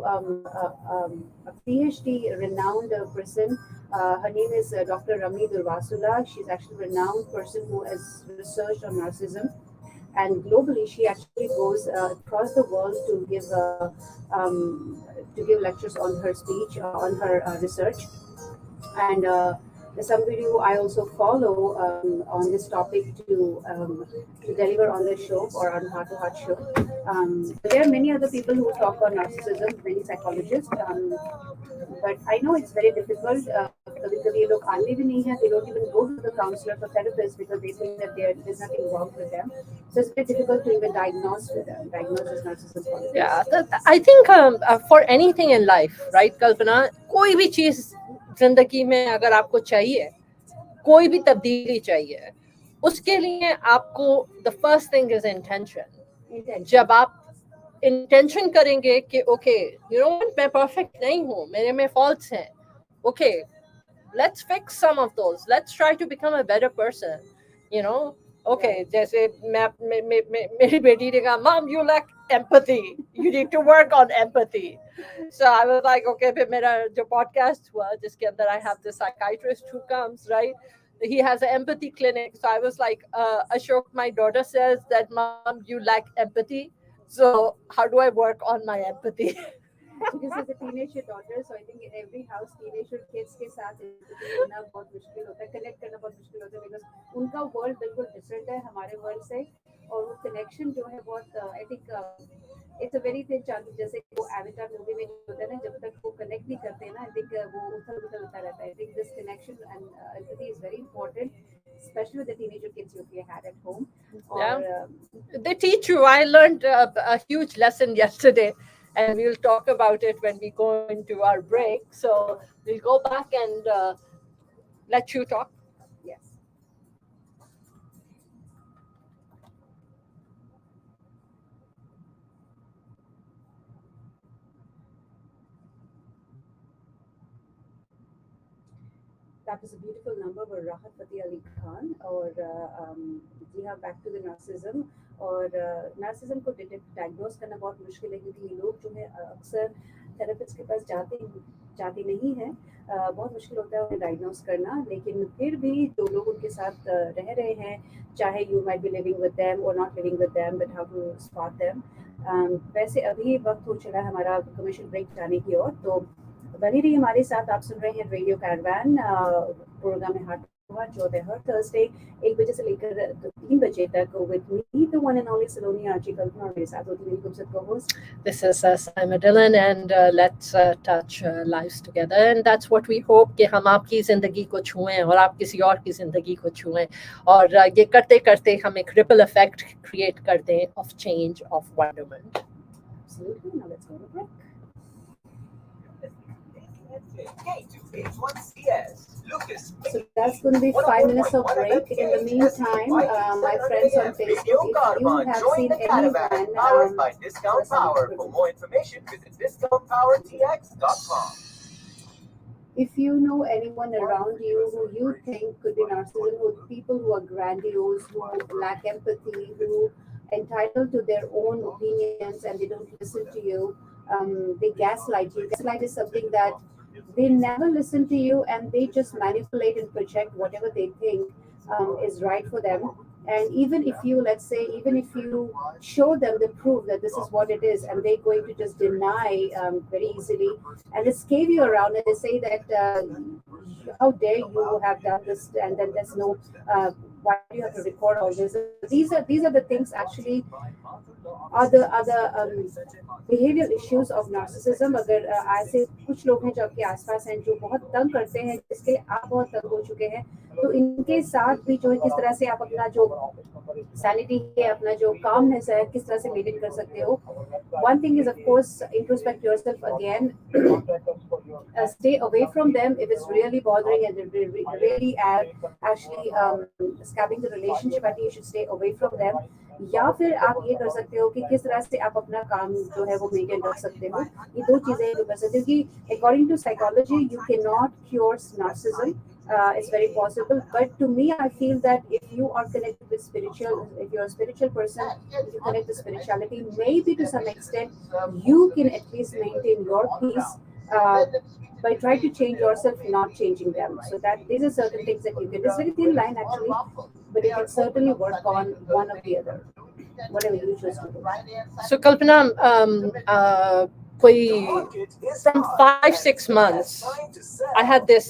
PhD renowned person. Her name is Dr. Ramni Durvasula. She's actually a renowned person who has researched on narcissism. And globally, she actually goes across the world to give lectures on her speech, on her research. And there's somebody who I also follow on this topic to deliver on the show or on Heart to Heart show. But there are many other people who talk on narcissism, many psychologists. But I know it's very difficult. कभी-कभी ये लोग आते भी नहीं हैं. They don't even go to the counselor or therapist because they think that there's nothing wrong with them. So it's very difficult to even diagnose as narcissism qualities. Yeah, I think for anything in life, right, Kalpana, कोई भी चीज जिंदगी में अगर आपको चाहिए, कोई भी तब्दीली चाहिए, उसके लिए आपको the first thing is intention. जब आप इंटेंशन करेंगे कि ओके यू नो मैं परफेक्ट नहीं हूँ, मेरे में फॉल्ट्स हैं, okay let's fix some of those, let's try to become a better person, you know. Okay, जैसे मेरी बेटी ने कहा mom you lack empathy, you need to work on empathy. So I was like, okay, फिर मेरा जो podcast हुआ जिसके अंदर I have this psychiatrist who comes, right? He has an empathy clinic. So I was like, Ashok, my daughter says that mom, you lack empathy. So how do I work on my empathy? This is a teenage daughter, so I think in every house teenager kids के साथ empathy होना बहुत मुश्किल होता है, connect करना बहुत मुश्किल होता है, because उनका world बिल्कुल different है हमारे world से, और वो connection जो है बहुत I think it's a very thin chance. जैसे वो Avatar movie में होता है ना, जब तक वो connect नहीं करते ना, I think वो उथल-पुथल होता रहता है. I think this connection and empathy is very important, especially with the teenager kids you had at home. Or, yeah. They teach you. I learned a huge lesson yesterday. and we'll talk about it when we go into our break. So we'll go back and let you talk. Yes. That was a beautiful number by Rahat Fateh Ali Khan और जी हाँ back to the narcissism और narcissism को diagnose करना बहुत मुश्किल है क्योंकि ये लोग जो है अक्सर थेरेपिस्ट के पास जाते नहीं हैं बहुत मुश्किल होता है उन्हें डायग्नोस करना लेकिन फिर भी जो लोग उनके साथ रह रहे हैं चाहे you might be living with them और not living with them but how to spot them वैसे अभी वक्त हो चला है हमारा कमर्शियल ब्रेक जाने की ओर तो बनी रही हमारे साथ आप सुन रहे हैं रेडियो कैरवान प्रोग्राम में हार्ट जो होता है हर थर्सडे 1 बजे से लेकर 3 बजे तक with me the one and only Saloni RJ Kalpana और मेरे साथ होती मेरी खूबसूरत co-host This is Saima Dillon, and let's touch lives together. And that's what we hope कि हम आपकी ज़िंदगी को छुएं और आप किसी और की ज़िंदगी को छुएं और ये करते करते हम एक रिपल इफेक्ट क्रिएट कर दें of change, of wonderment. Absolutely. Now let's go to break. So that's going to be 5 minutes of break. In the meantime, my friends on Facebook, if you have seen anyone, powered by Discount Power. For more information, visit discountpowertx.com. If you know anyone around you who you think could be narcissism, who people who are grandiose, who lack empathy, who entitled to their own opinions and they don't listen to you, they gaslight you. Gaslight is something that they never listen to you and they just manipulate and project whatever they think is right for them. And even if you, let's say, even if you show them the proof that this is what it is, and they're going to just deny very easily, and they scare you around and they say that, how dare you have done this, and then there's no, why do you have to record all this? These are the things actually are the behavioral issues of narcissism. अगर ऐसे कुछ लोग हैं जो आपके आसपास हैं जो बहुत तंग करते हैं जिसके लिए आप बहुत तंग हो चुके हैं तो इनके साथ भी जो है किस तरह से आप अपना जो सैनिटी है अपना जो कामनेस है किस तरह से मेंटेन कर सकते हो one thing is of course introspect yourself again stay away from them if it's really bothering and they really are actually scabbing the relationship. I think you should stay away from them. या फिर आप ये कर सकते हो कि किस तरह से आप अपना काम जो है वो मेंटेन रख सकते हो ये दो चीजें जो कर सकते हो कि according to psychology you can not cure narcissism it's very possible but to me I feel that if you are connected with spiritual if you're a spiritual person if you connect with spirituality maybe to some extent you can at least maintain your peace by trying to change yourself not changing them so that these are certain things that you can it's a very thin line actually but you can certainly work on one or the other whatever you choose to do So Kalpana from 5-6 months I had this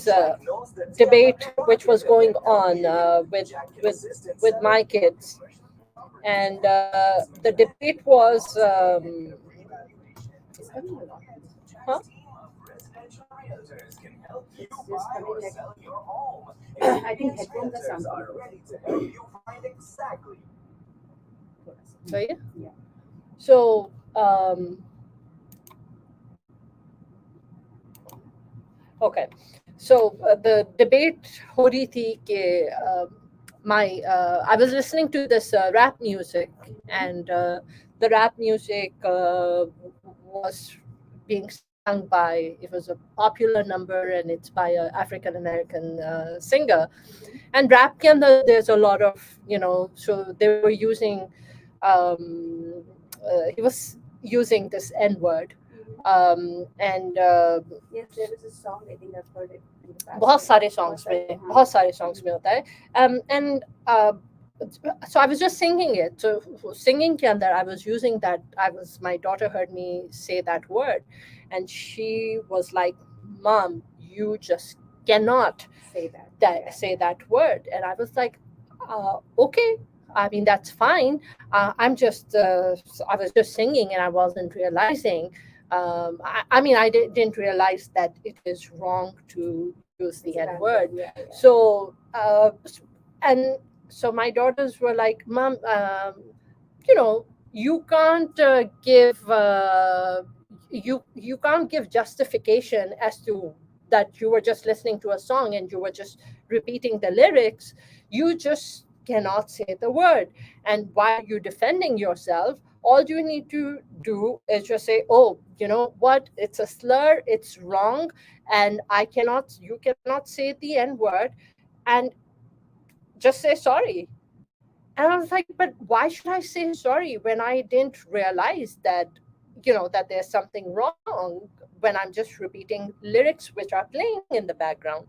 debate which was going on with my kids and the debate was huh? It's just coming like I think headphones are sounding So yeah. So okay. So the debate हो रही थी कि I was listening to this rap music and the rap music was being sung by it was a popular number and it's by an African American singer and rap ke andar there's a lot of so they were using he was using this N word and yes there is a song I think I've heard it in the past बहुत सारे songs में होता है and so I was just singing it so singing के अंदर I was using that my daughter heard me say that word and she was like mom you just cannot say that word and I was like okay I mean that's fine I'm just I was just singing and I wasn't realizing I mean I didn't realize that it is wrong to use the N word so and so my daughters were like mom you can't give you can't give justification as to that you were just listening to a song and you were just repeating the lyrics. You just cannot say the word. And while you're defending yourself, all you need to do is just say, oh, you know what, it's a slur, it's wrong, and you cannot say the N word, and just say sorry. And I was like, but why should I say sorry when I didn't realize that, that there's something wrong when I'm just repeating lyrics which are playing in the background.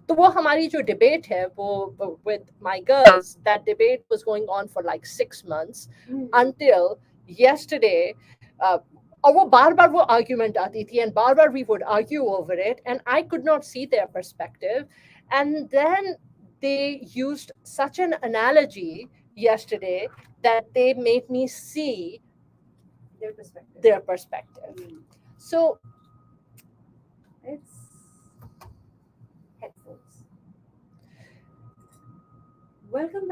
तो वो हमारी जो debate है वो with my girls, that debate was going on for like 6 months until yesterday. और वो बार बार वो argument आती थी and bar bar we would argue over it and I could not see their perspective. And then they used such an analogy yesterday that they made me see their perspective. So It's headphones. Welcome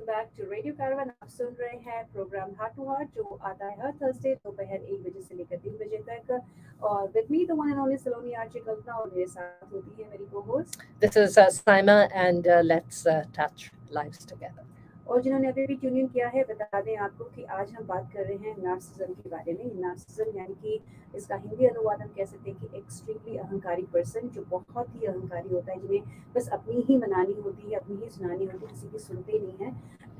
back to Radio Caravan. आप सुन रहे हैं programme heart to heart जो आता है हर Thursday दोपहर 1 बजे से लेकर 3 बजे तक। और with me the one and only Saloni RJ Kalpana, और मेरे साथ होती है मेरी co-host this is Saima, and let's touch lives together. और जिन्होंने अभी भी ट्यून इन किया है, बता दें आपको कि आज हम बात कर रहे हैं नार्सिसिज्म के बारे में। नार्सिसिज्म यानी कि इसका हिंदी अनुवाद हम कह सकते हैं कि एक्सट्रीमली अहंकारी पर्सन, जो बहुत ही अहंकारी होता है, जिन्हें बस अपनी ही मनानी होती है, अपनी ही सुनानी होती है, किसी की सुनते नहीं है।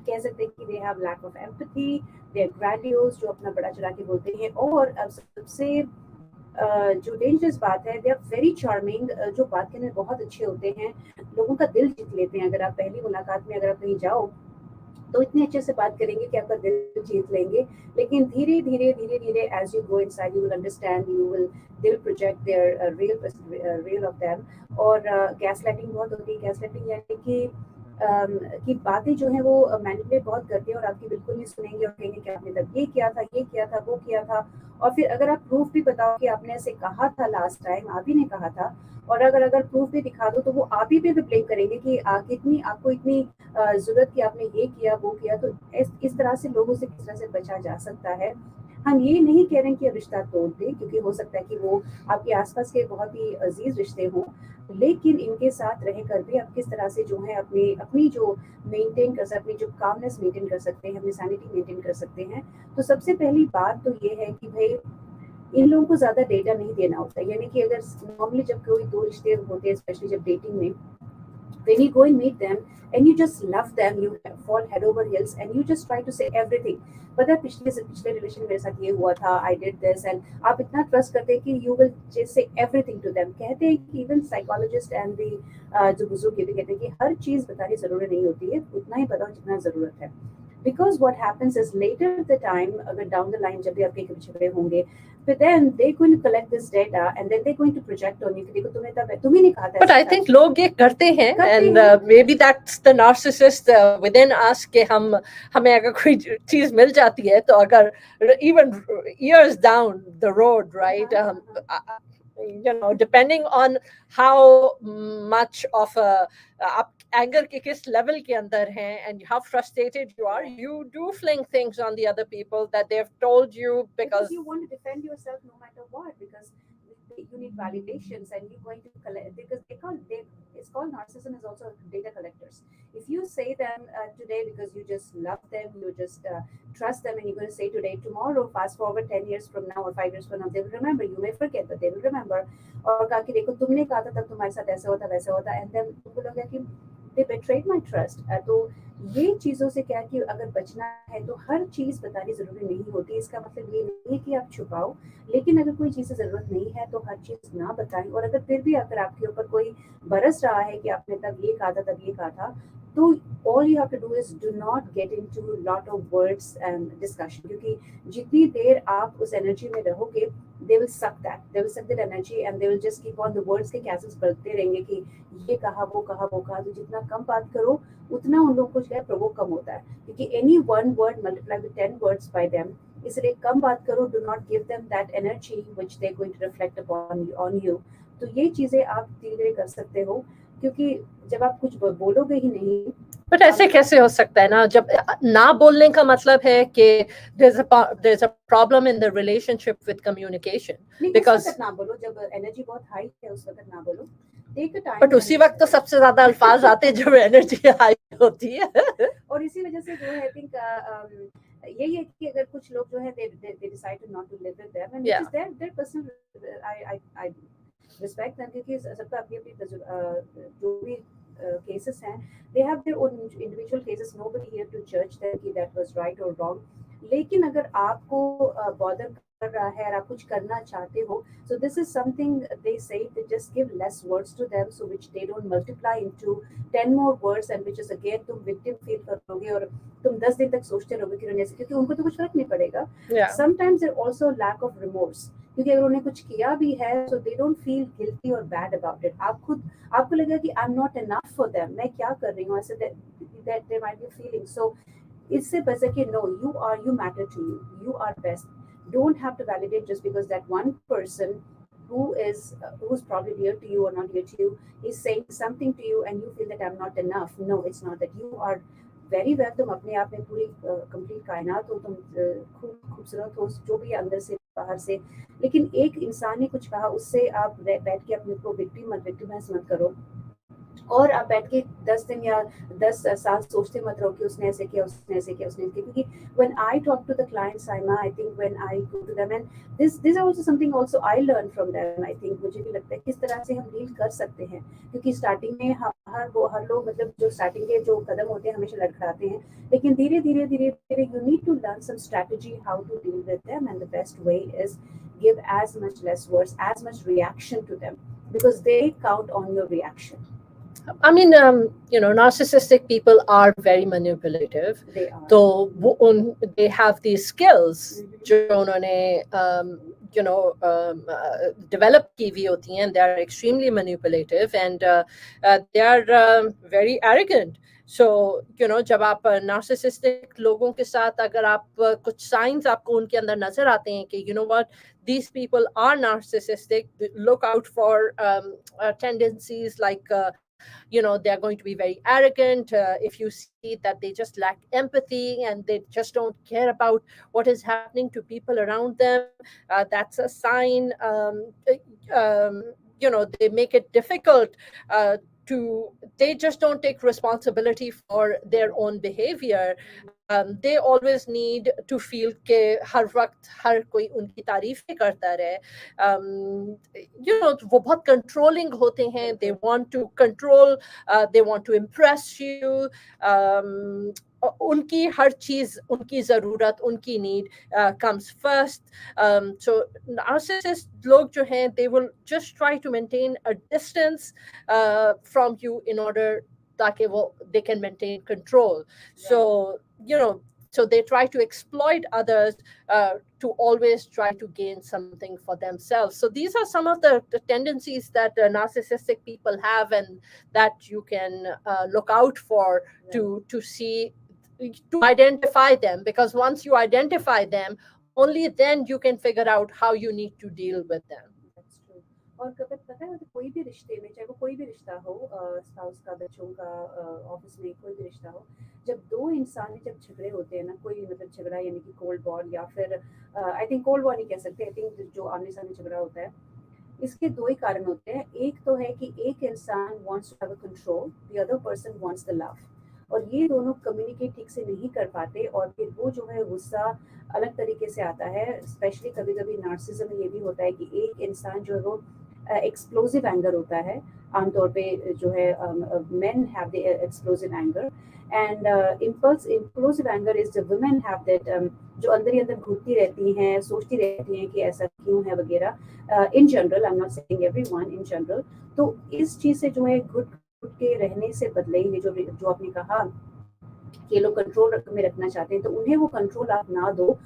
कह सकते हैं कि they have lack of empathy, they are grandiose, जो अपना बड़ा चढ़ा के बोलते हैं। और अब सबसे जो डेंजरस बात है, दे आर वेरी चार्मिंग, जो बात करने में बहुत अच्छे होते हैं, लोगों का दिल जीत लेते हैं। अगर आप पहली मुलाकात में अगर आप कहीं जाओ तो इतने अच्छे से बात करेंगे कि आपका दिल जीत लेंगे, लेकिन धीरे धीरे as you go inside you will understand, they will project their real of them. और गैसलाइटिंग बहुत होती है। गैसलाइटिंग यानी कि बातें जो हैं वो मैनिपुलेट बहुत करते हैं और आपकी बिल्कुल नहीं सुनेंगे और कहेंगे कि आपने तब ये किया था, वो किया था। और फिर अगर आप प्रूफ भी बताओ कि आपने ऐसे कहा था लास्ट टाइम, आप ही ने कहा था, और अगर प्रूफ भी दिखा दो तो वो आप ही पे भी ब्लेम करेंगे कि आपको इतनी जरूरत कि आपने ये किया वो किया। तो इस तरह से लोगों से किस तरह से बचा जा सकता है। हम ये नहीं कह रहे हैं कि रिश्ता तोड़ दें, क्योंकि हो सकता है कि वो आपके आसपास के बहुत ही अजीज रिश्ते हों, लेकिन इनके साथ रहकर भी आप किस तरह से जो है अपनी जो मेंटेन कर सकते, अपनी जो कामनेस मेंटेन कर सकते हैं, अपनी सैनिटी मेंटेन कर सकते हैं। तो सबसे पहली बात तो ये है कि भाई इन लोगों को ज्यादा डेटा नहीं देना होता है। यानी कि अगर नॉर्मली जब कोई दो रिश्ते होते हैं, स्पेशली जब डेटिंग में, when you go and meet them and you just love them, you fall head over heels and you just try to say everything. पता है पिछले रिलेशन मेरे साथ ये हुआ था, I did this, and आप इतना ट्रस्ट करते हैं कि you will just say everything to them। कहते हैं कि even psychologist and the जो बुजुर्ग ये भी कहते हैं कि हर चीज बतानी जरूरी नहीं होती है, उतना ही बताओ जितना जरूरत है। Because what happens is later the time, अगर down the line जब भी आप कहीं झगड़े होंगे, but then they're going to collect this data and then they're going to project on you कि देखो तुम्हें नहीं कहा था। But I think लोग ये करते हैं, and maybe that's the narcissist within us कि हमें अगर कोई चीज मिल जाती है तो अगर even years down the road, right, depending on how much of आप एंगर के किस लेवल के अंदर हैं and how frustrated you are, you do fling things on the other people that they've told you because you want to defend yourself no matter what, because you need validations and you're going to collect, because it's called narcissism is also data collectors. If you say them today because you just love them, you just trust them, and you're going to say today, tomorrow, fast forward 10 years from now or 5 years from now, they will remember. You may forget, but they will remember. और कहा कि देखो तुमने कहा था तब तुम्हारे साथ ऐसा होता वैसा होता, and then तुमको लगा कि they betrayed my trust। तो ये चीजों से क्या कि अगर बचना है तो हर चीज बतानी जरूरी नहीं होती। इसका मतलब ये नहीं है कि आप छुपाओ, लेकिन अगर कोई चीज की जरूरत नहीं है तो हर चीज ना बताएं। और अगर फिर भी अगर आपके ऊपर कोई बरस रहा है कि आपने तब ये कहा था तब ये कहा था, तो all you have to do is do not get into lot of words and discussion, क्योंकि जितनी देर आप उस एनर्जी में रहोगे, they will suck that energy and they will just keep on the words के castles बढ़ते रहेंगे कि ये कहा वो कहा वो कहा। तो जितना कम बात करो उतना उन लोगों को जो है प्रवोक कम होता है, क्योंकि any one word multiplied with 10 words by them, इसलिए कम बात करो। do not give them that energy which they're going to reflect on you। तो ये चीजें आप धीरे धीरे कर सकते हो, क्योंकि जब आप कुछ बोलोगे ही नहीं बट ऐसे कैसे हो सकता है ना, जब ना बोलने का मतलब है कि there's a problem in the relationship with communication. Because उस वक्त ना बोलो, जब एनर्जी बहुत हाई है उस वक्त ना बोलो, टेक टाइम। बट उसी वक्त तो सबसे ज्यादा अल्फाज आते हैं जब एनर्जी हाई होती है। और इसी वजह से जो है आई थिंक यही है कि अगर कुछ लोग जो है they decide to not to live with them and which is their personal, I respect them, क्योंकि सबका अपनी अपनी जो भी cases हैं, they have their own individual cases, nobody here to judge them कि that was right or wrong. लेकिन अगर आपको bother कर रहा है और आप कुछ करना चाहते हो, so this is something they say, they just give less words to them, so which they don't multiply into 10 more words and which is again तुम victim feel करोगे और तुम 10 दिन तक सोचते रहोगे कि उन्होंने ऐसे, क्योंकि उनको तो कुछ फर्क नहीं पड़ेगा. Sometimes there also lack of remorse, क्योंकि अगर उन्हें कुछ किया भी है so they don't feel guilty or bad about it. आपको लगेगा कि I'm not enough for them, मैं क्या कर रही हूँ ऐसे, that there might be feeling. So इससे बस है कि no, you matter to you, you are best. Don't have to validate just because that one person who's probably dear to you or not dear to you is saying something to you and you feel that I'm not enough. No, it's not that. You are very well. तुम अपने आप में पूरी complete कायनात हो, तुम खूबसूरत हो, जो भी अंदर से बाहर से. लेकिन एक इंसान ने कुछ कहा, उससे आप बैठ के अपने को विक्टिमाइज मत करो, और आप बैठ के 10 दिन या 10 साल सोचते मत रहो कि उसने ऐसे किया, उसने ऐसे किया, उसने किया. क्योंकि when I talk to the clients, Saima, I think when I go to them, and this is also something also I learn from them. I think मुझे भी लगता है किस तरह से हम डील कर सकते हैं, क्योंकि स्टार्टिंग में हर लोग, मतलब जो स्टार्टिंग के जो कदम होते हैं हमेशा लड़खड़ाते हैं, लेकिन धीरे धीरे you need to learn some strategy how to deal with them, and the best way is give as much less words, as much reaction to them, because they count on your reaction. I mean, narcissistic people are very manipulative. They are. So they have these skills जो उन्होंने develop की हुई होती हैं. They are extremely manipulative and they are very arrogant. So जब आप narcissistic लोगों के साथ अगर आप कुछ signs आपको उनके अंदर नजर आते हैं कि you know what, these people are narcissistic, look out for tendencies like they are going to be very arrogant. If you see that they just lack empathy and they just don't care about what is happening to people around them, that's a sign. They make it difficult they just don't take responsibility for their own behavior. They always need to feel कि हर वक्त हर कोई उनकी तारीफें करता रहे. वो बहुत controlling होते हैं. They want to control, they want to impress you. उनकी हर चीज, उनकी जरूरत, उनकी need comes first. So narcissist लोग जो हैं, they will just try to maintain a distance from you in order ताकि they can maintain control. So so they try to exploit others to always try to gain something for themselves. So these are some of the tendencies that narcissistic people have and that you can look out for to see, to identify them, because once you identify them, only then you can figure out how you need to deal with them. और कभी पता है कोई भी रिश्ते में, चाहे वो कोई भी रिश्ता हो, स्पाउस का, बच्चों का, ऑफिस में कोई भी रिश्ता हो, जब दो इंसान जब झगड़े होते हैं ना, कोई मतलब झगड़ा यानी कि कोल्ड वॉर, या फिर आई थिंक कोल्ड वॉर नहीं कह सकते, आई थिंक जो आमने सामने झगड़ा होता है, इसके दो ही कारण होते हैं. एक तो है कि एक इंसान wants to have a control, the other person wants the love, और ये दोनों कम्युनिकेट ठीक से नहीं कर पाते, और फिर वो जो है गुस्सा अलग तरीके से आता है. स्पेशली कभी कभी नार्सिसिज्म में ये भी होता है कि एक इंसान जो है वो एक्सप्लोसिव एंगर होता है. आमतौर पे जो है men have the explosive anger, and impulsive anger is the women have that जो अंदर ही अंदर घूमती रहती हैं, सोचती रहती हैं कि ऐसा क्यों है वगैरह. in general, I'm not saying everyone, in general. तो इस चीज से जो है घुट के रहने से बदले, ये जो आपने कहा कि लोग कंट्रोल में रखना चाहते हैं, तो उन्हें वो कंट्रोल आप ना दो.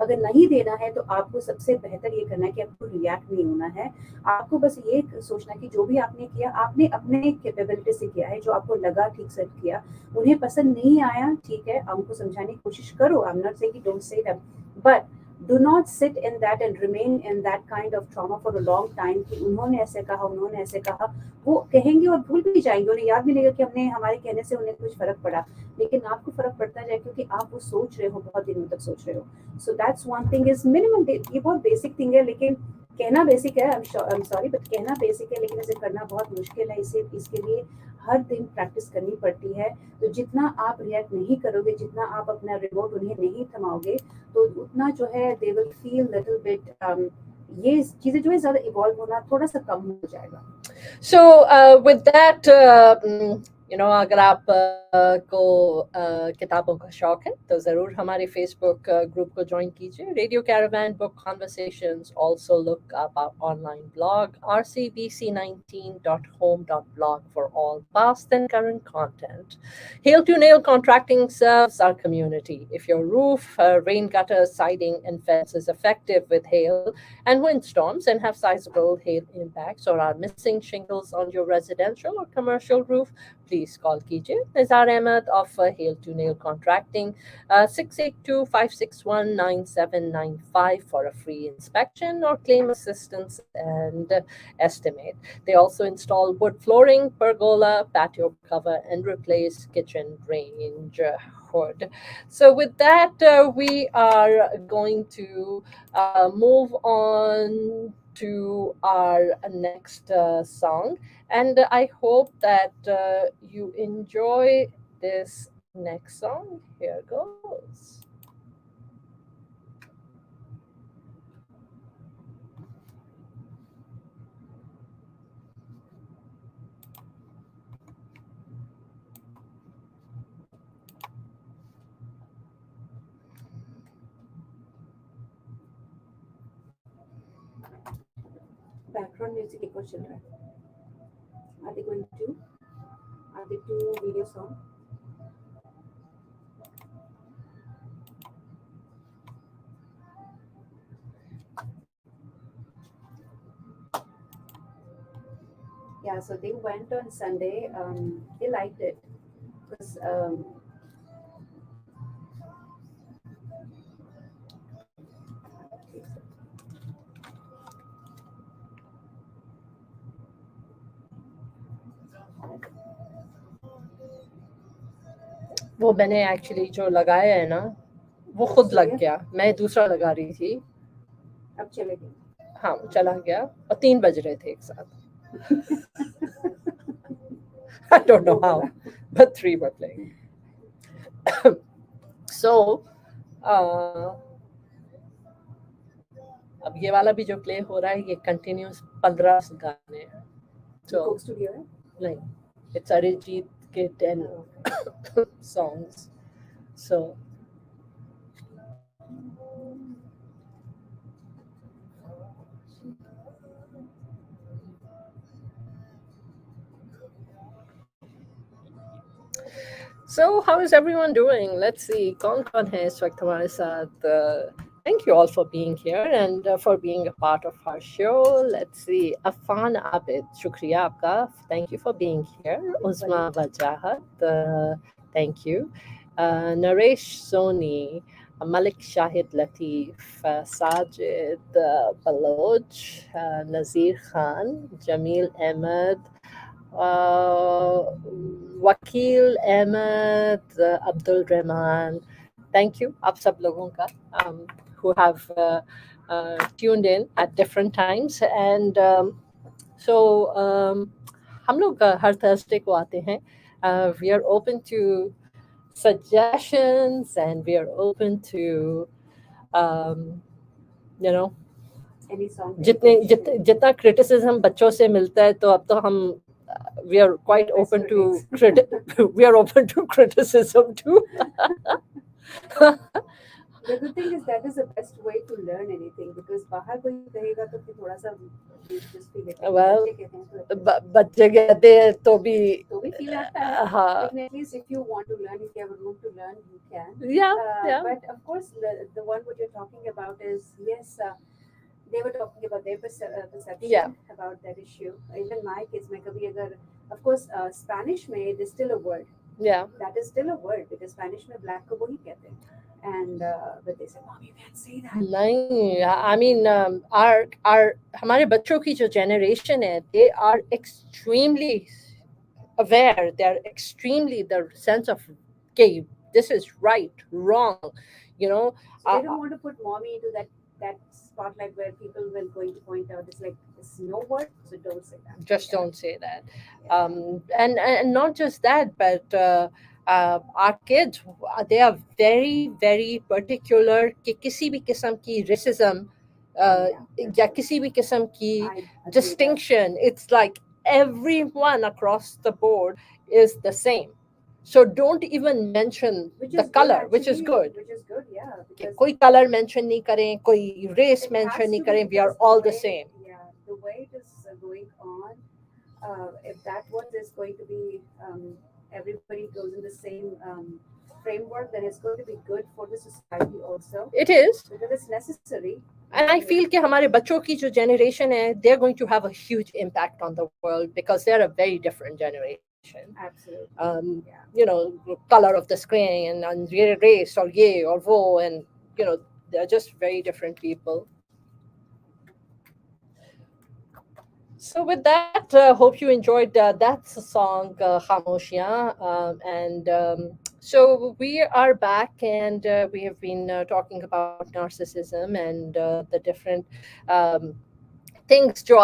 अगर नहीं देना है तो आपको सबसे बेहतर ये करना है कि आपको रिएक्ट नहीं होना है. आपको बस ये सोचना कि जो भी आपने किया, आपने अपने कैपेबिलिटी से किया है, जो आपको लगा ठीक से किया. उन्हें पसंद नहीं आया, ठीक है, हमको समझाने की कोशिश करो. आई एम नॉट सेइंग कि don't say that, but Do not sit in that and remain in that kind of trauma for a long time कि उन्होंने ऐसे कहा, उन्होंने ऐसे कहा. वो कहेंगे और भूल भी जाएंगे, उन्हें याद भी नहीं कि हमने हमारे कहने से उन्हें कुछ फर्क पड़ा, लेकिन आपको फर्क पड़ता जाए क्योंकि आप वो सोच रहे हो, बहुत दिनों तक सोच रहे हो. So that's one thing is minimum. ये बहुत बेसिक थिंग है, लेकिन कहना बेसिक है. आई एम सॉरी बट कहना बेसिक है, लेकिन इसे करना बहुत मुश्किल है. इसे इसके लिए हर दिन प्रैक्टिस करनी पड़ती है. तो जितना आप रिएक्ट नहीं करोगे, जितना आप अपना रिमोट उन्हें नहीं थमाओगे, तो उतना जो है they will feel little bit, ये चीजें जो है ज्यादा इवॉल्व होना थोड़ा सा कम हो जाएगा. So with that, अगर आप को किताबों का शौक है तो ज़रूर हमारे फेसबुक ग्रुप को ज्वाइन कीजिए. Radio caravan book conversations. Also look up our online blog rcbc19.home.blog for all past and current content. Hail to Nail Contracting serves our community. If your roof, rain gutters, siding, and fence is effective with hail and windstorms and have sizable hail impacts, or are missing shingles on your residential or commercial roof, please call Kijay Nizar Ahmed of Hail to Nail Contracting, 682-561-9795 for a free inspection or claim assistance and estimate. They also install wood flooring, pergola, patio cover, and replace kitchen range hood. So with that, we are going to move on to our next song. And I hope that you enjoy this next song. Here goes. Background music एक और चल रहा है. Are they going to? Are they two video song? Yeah, so they went on Sunday. They liked it because वो मैंने actually जो लगाया है ना, वो खुद लग गया. मैं दूसरा लगा रही थी. अब चलेगी. हाँ, वो चला गया और 3 बज रहे थे एक साथ. I don't know how, but 3 were playing. So, अब ये वाला भी जो प्ले हो रहा है, ये कंटिन्यूस 15 गाने हैं. So, कोक स्टूडियो है. नहीं, it's Arijit के 10 songs. So, so how is everyone doing? Let's see. कौन है इस वक्त हमारे साथ? Thank you all for being here and for being a part of our show. Let's see. Afan Abid, shukriya aapka. Thank you for being here. Uzma Wajahat, thank you. Naresh Soni, Malik Shahid Latif, Sajid Baloch, Nazir Khan, Jamil Ahmed, Wakil Ahmed, Abdul Rahman. Thank you, आप सब लोगों का, who have tuned in at different times. And so हम लोग हर Thursday को आते हैं. We are open to suggestions and we are open to Any song? जितना criticism बच्चों से मिलता है, तो अब तो हम we are quite open to we are open to criticism too. The good thing is that is the best way to learn anything, because बाहर कोई कहेगा तो फिर थोड़ा सा दिलचस्पी लेते हैं. Well, बच्चे कहते हैं बच्चे कहते हैं तो भी feel आता है. हाँ. But at least if you want to learn, if you have a room to learn, you can. Yeah. But of course, the one what you're talking about is, yes, they were talking about their perception about that issue. Even my kids, mein kabhi agar, of course, Spanish mein, there's still a word. Yeah. That is still a word, because Spanish mein black ko wohi kehte hain. and but they say, "Mom, you can't say that." नहीं, I mean, our हमारे बच्चों की जो generation है, they are extremely aware. They're extremely the sense of, okay, this is right, wrong, you know. So they don't want to put mommy into that spotlight where people will going to point out it's like it's no word, so don't say that. Just Yeah. don't say that. Yeah. And not just that, but our kids, they are very very particular कि किसी भी किस्म की racism या किसी भी किस्म की I agree with that. distinction, it's like everyone across the board is the same. So don't even mention Which the is good, color, which is actually, good. Which is good, yeah, कि because कोई color mention नहीं करें, कोई race it mention has नहीं to be करें, we are because all the same. yeah, the way it is going on, if that one is going to be everybody goes in the same framework, then it's going to be good for the society also It is. because it's necessary. And I feel कि हमारे बच्चों की जो generation है, they're going to have a huge impact on the world because they're a very different generation. Absolutely. Yeah. You know, color of the screen and race or ye or wo, and you know, they're just very different people. So with that, hope you enjoyed that song, Khamoshiyan. So we are back, and we have been talking about narcissism and the different um, things to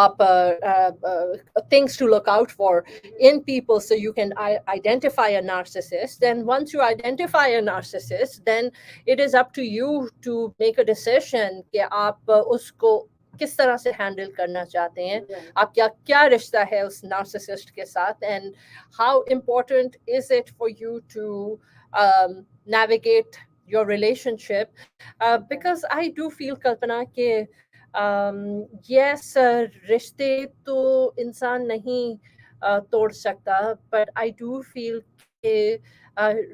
things to look out for in people, so you can identify a narcissist. And once you identify a narcissist, then it is up to you to make a decision कि आप उसको किस तरह से handle करना चाहते हैं, Right. आपका क्या रिश्ता है उस नार्सिसिस्ट के साथ, and how important is it for you to navigate your relationship, because I do feel, Kalpana, कि yes, रिश्ते तो इंसान नहीं तोड़ सकता, but I do feel कि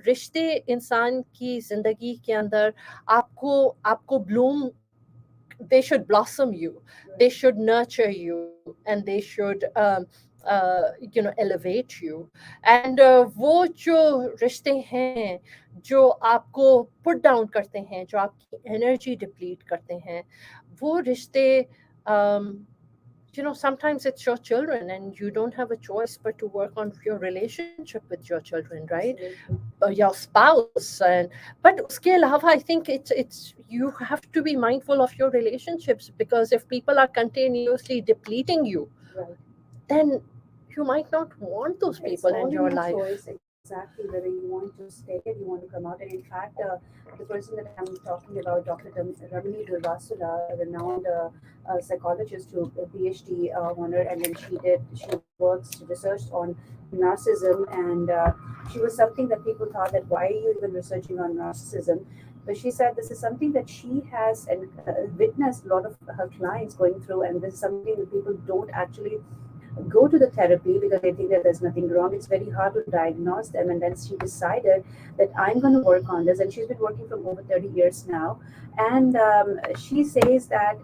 रिश्ते इंसान की जिंदगी के अंदर आपको आपको bloom, they should blossom you, they should nurture you, and they should elevate you. And वो जो रिश्ते हैं जो आपको put down करते हैं, जो आपकी energy deplete करते हैं, वो रिश्ते sometimes it's your children, and you don't have a choice but to work on your relationship with your children, right? Your spouse. And but uske alawa, I think it's you have to be mindful of your relationships, because if people are continuously depleting you, Right. then you might not want those It's people all in your your life. choice, exactly, whether you want to stay or you want to come out. And in fact, the person that I'm talking about, Dr. Ramani Durvasula, a renowned psychologist who a PhD honor, and then she researched on narcissism, and she was something that people thought that why are you even researching on narcissism? But she said this is something that she has and witnessed a lot of her clients going through, and this is something that people don't actually go to the therapy because they think that there's nothing wrong. It's very hard to diagnose them. And then she decided that I'm going to work on this. And she's been working for over 30 years now. And she says that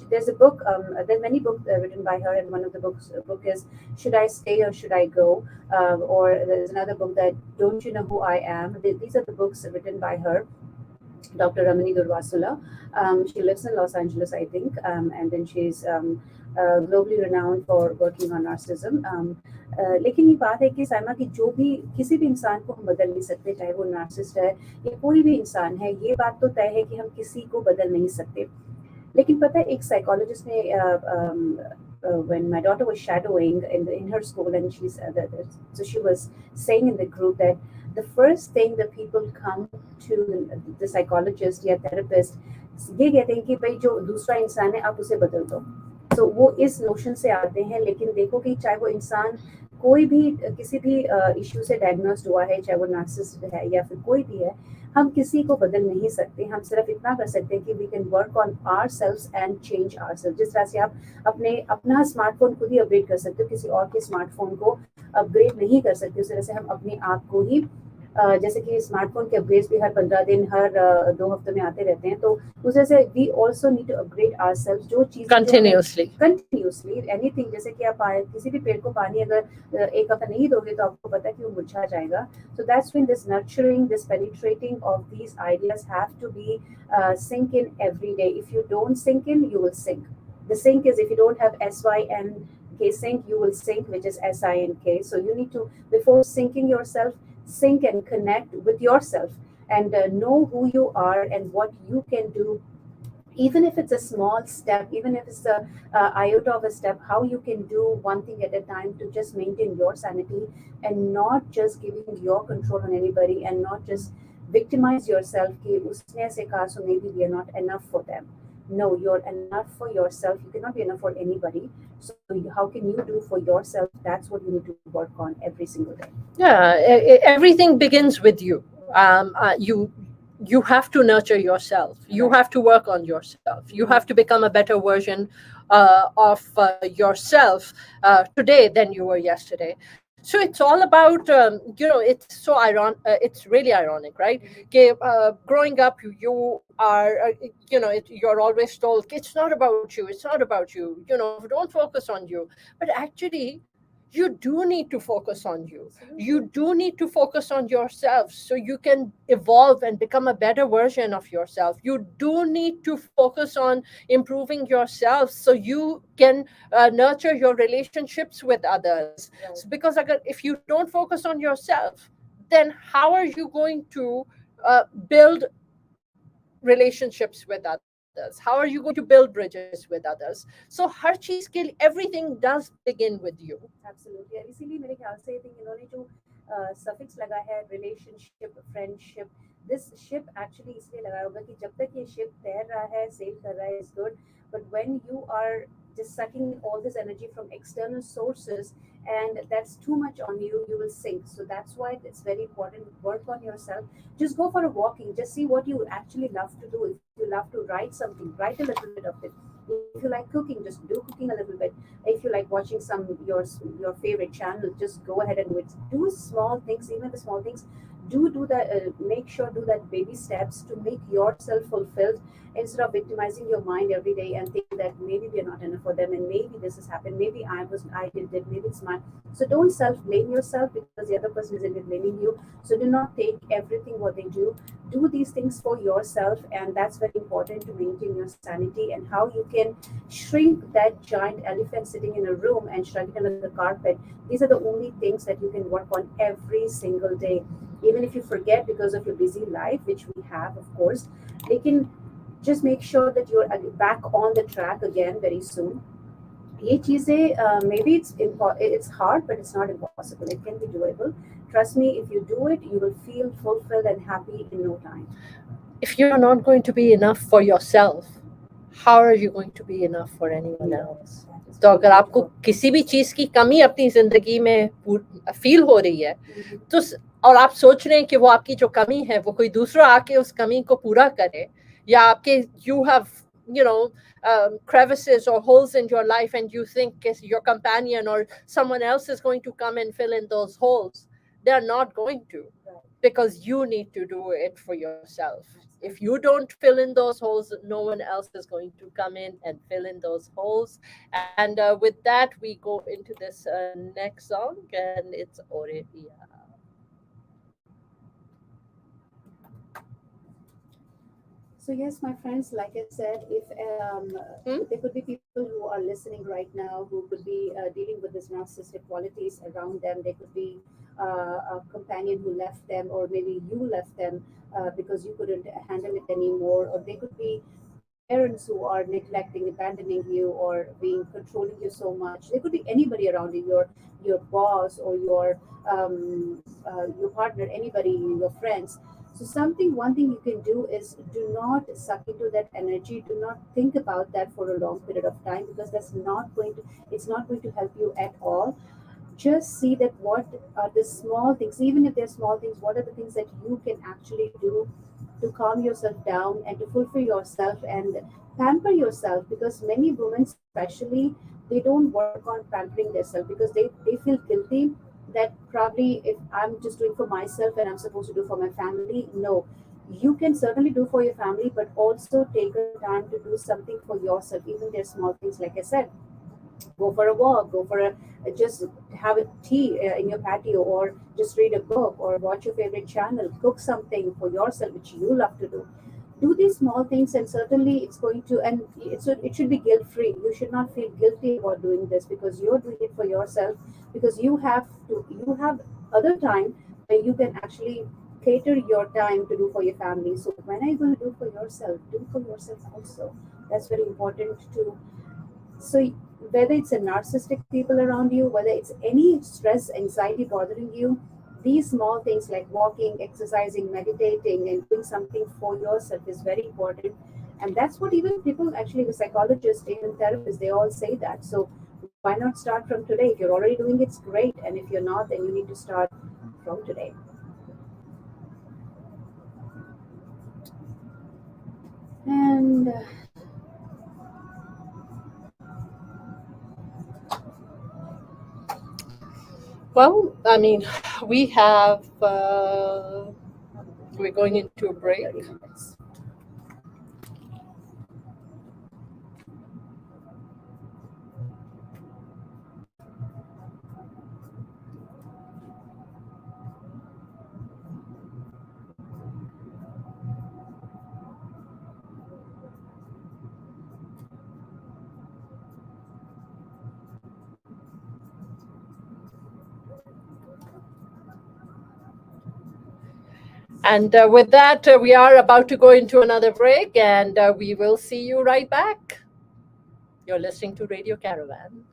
there's a book, there's many books written by her. And one of the book is Should I Stay or Should I Go? Or there's another book that Don't You Know Who I Am? These are the books written by her. Dr. Ramani Durvasula. She lives in Los Angeles, I think, and then she's globally renowned for working on narcissism. लेकिन ये बात है कि साइमा कि जो भी किसी भी इंसान को हम बदल नहीं सकते, चाहे वो नार्सिसिस्ट है या कोई भी इंसान है, ये बात तो तय है कि हम किसी को बदल नहीं सकते. लेकिन पता है एक साइकोलॉजिस्ट ने when my daughter was shadowing in her school, and so she was saying in the group that the first thing that people come to the psychologist या therapist ये कहते हैं कि भाई जो दूसरा इंसान है आप उसे बदल दो. So वो इस नोशन से आते हैं, लेकिन देखो कि चाहे वो इंसान कोई भी किसी भी इश्यू से डायग्नोस्ड हुआ है, चाहे वो नार्सिसिस्ट है या फिर कोई भी है, हम किसी को बदल नहीं सकते. हम सिर्फ इतना कर सकते हैं कि we can work on ourselves and change ourselves. जिस तरह से आप अपना स्मार्टफोन खुद ही अपडेट कर सकते हो, किसी और के स्मार्टफोन को अपग्रेड नहीं कर सकते, उस तरह से हम अपने आप को ही जैसे कि स्मार्टफोन के अपग्रेड्स भी हर 15 दिन हर 2 हफ्ते में आते रहते हैं, तो उस वजह से we also need to upgrade our self. जो चीज़ें जो हमें Continuously. कंटिन्यूसली एनीथिंग, जैसे कि आप किसी भी पेड़ को पानी अगर 1 हफ्ता नहीं दोगे तो आपको पता है कि वो मुरझा जाएगा। So that's when this nurturing, this penetrating of these ideas have to be sink in every day. If you don't sink in, you will sink. The sink is, if you don't have SYNK sink, you will sink, which is SINK. So you need to, before sinking yourself, sink and connect with yourself and know who you are and what you can do, even if it's a small step, even if it's a iota of a step, how you can do one thing at a time to just maintain your sanity and not just giving your control on anybody and not just victimize yourself कि उसने ऐसे कहा so maybe we are not enough for them. No, you're enough for yourself. You cannot be enough for anybody. So how can you do for yourself? That's what you need to work on every single day. Yeah, everything begins with you. You have to nurture yourself. You have to work on yourself. You have to become a better version of yourself today than you were yesterday. So it's all about it's so it's really ironic, right? Okay, growing up, you are you're always told it's not about you, it's not about you, don't focus on you. But actually, you do need to focus on you. You do need to focus on yourself so you can evolve and become a better version of yourself. You do need to focus on improving yourself so you can nurture your relationships with others. So because if you don't focus on yourself, then how are you going to build relationships with others? How are you going to build bridges with others? So har cheez ke liye, everything does begin with you. Absolutely. और इसीलिए मेरे ख्याल से think इन्होंने जो suffix लगा है relationship, friendship, this ship actually इसलिए लगाया होगा कि जब तक ये ship तैर रहा है, sail कर रहा है, is good. But when you are just sucking in all this energy from external sources and that's too much on you, you will sink. So that's why it's very important to work on yourself. Just go for a walking. Just see what you actually love to do. If you love to write something, write a little bit of it. If you like cooking, just do cooking a little bit. If you like watching some your favorite channel, just go ahead and do small things. Even the small things, do that. Make sure do that baby steps to make yourself fulfilled instead of victimizing your mind every day and think that maybe we are not enough for them and maybe this has happened. Maybe I did it. Maybe it's mine. So don't self blame yourself because the other person isn't blaming you. So do not take everything what they do. Do these things for yourself, and that's very important to maintain your sanity. And how you can shrink that giant elephant sitting in a room and shrink it under the carpet. These are the only things that you can work on every single day. Even if you forget because of your busy life, which we have, of course, they can just make sure that you're back on the track again very soon. ये चीज़ें maybe it's hard, but it's not impossible. It can be doable. Trust me, if you do it, you will feel fulfilled and happy in no time. If you're not going to be enough for yourself, how are you going to be enough for anyone else? तो अगर आपको किसी भी चीज की कमी अपनी जिंदगी में फील हो रही है तो और आप सोच रहे हैं कि वो आपकी जो कमी है वो कोई दूसरा आके उस कमी को पूरा करे, या आपके you have crevices or holes in your life and you think your companion or someone else is going to come and fill in those holes, they're not going to, because you need to do it for yourself. If you don't fill in those holes, no one else is going to come in and fill in those holes. And with that, we go into this next song, and it's Orevia. So yes, my friends, like I said, if there could be people who are listening right now who could be dealing with this narcissistic qualities around them. They could be a companion who left them, or maybe you left them because you couldn't handle it anymore, or they could be parents who are neglecting, abandoning you, or being controlling you so much. There could be anybody around you, your boss or your partner, anybody, your friends. So one thing you can do is do not suck into that energy. Do not think about that for a long period of time because it's not going to help you at all. Just see that what are the small things, even if they're small things, what are the things that you can actually do to calm yourself down and to fulfill yourself and pamper yourself, because many women especially, they don't work on pampering themselves because they feel guilty that probably if I'm just doing for myself and I'm supposed to do for my family. No, you can certainly do for your family, but also take a time to do something for yourself. Even there's small things, like I said, go for a walk, go for a just have a tea in your patio, or just read a book, or watch your favorite channel, cook something for yourself which you love to do these small things, and certainly it's going to, and it should be guilt free. You should not feel guilty about doing this, because you're doing it for yourself, because you have other time where you can actually cater your time to do for your family. So when are you going to do for yourself? Do for yourself also. That's very important too. So whether it's a narcissistic people around you, whether it's any stress, anxiety bothering you, these small things like walking, exercising, meditating, and doing something for yourself is very important. And that's what even people, actually, the psychologists, even therapists, they all say that. So why not start from today? If you're already doing it's great, and if you're not, then you need to start from today. And Well, I mean, we have, we're going into a break. 30 minutes. And with that, we are about to go into another break, and we will see you right back. You're listening to Radio Caravan.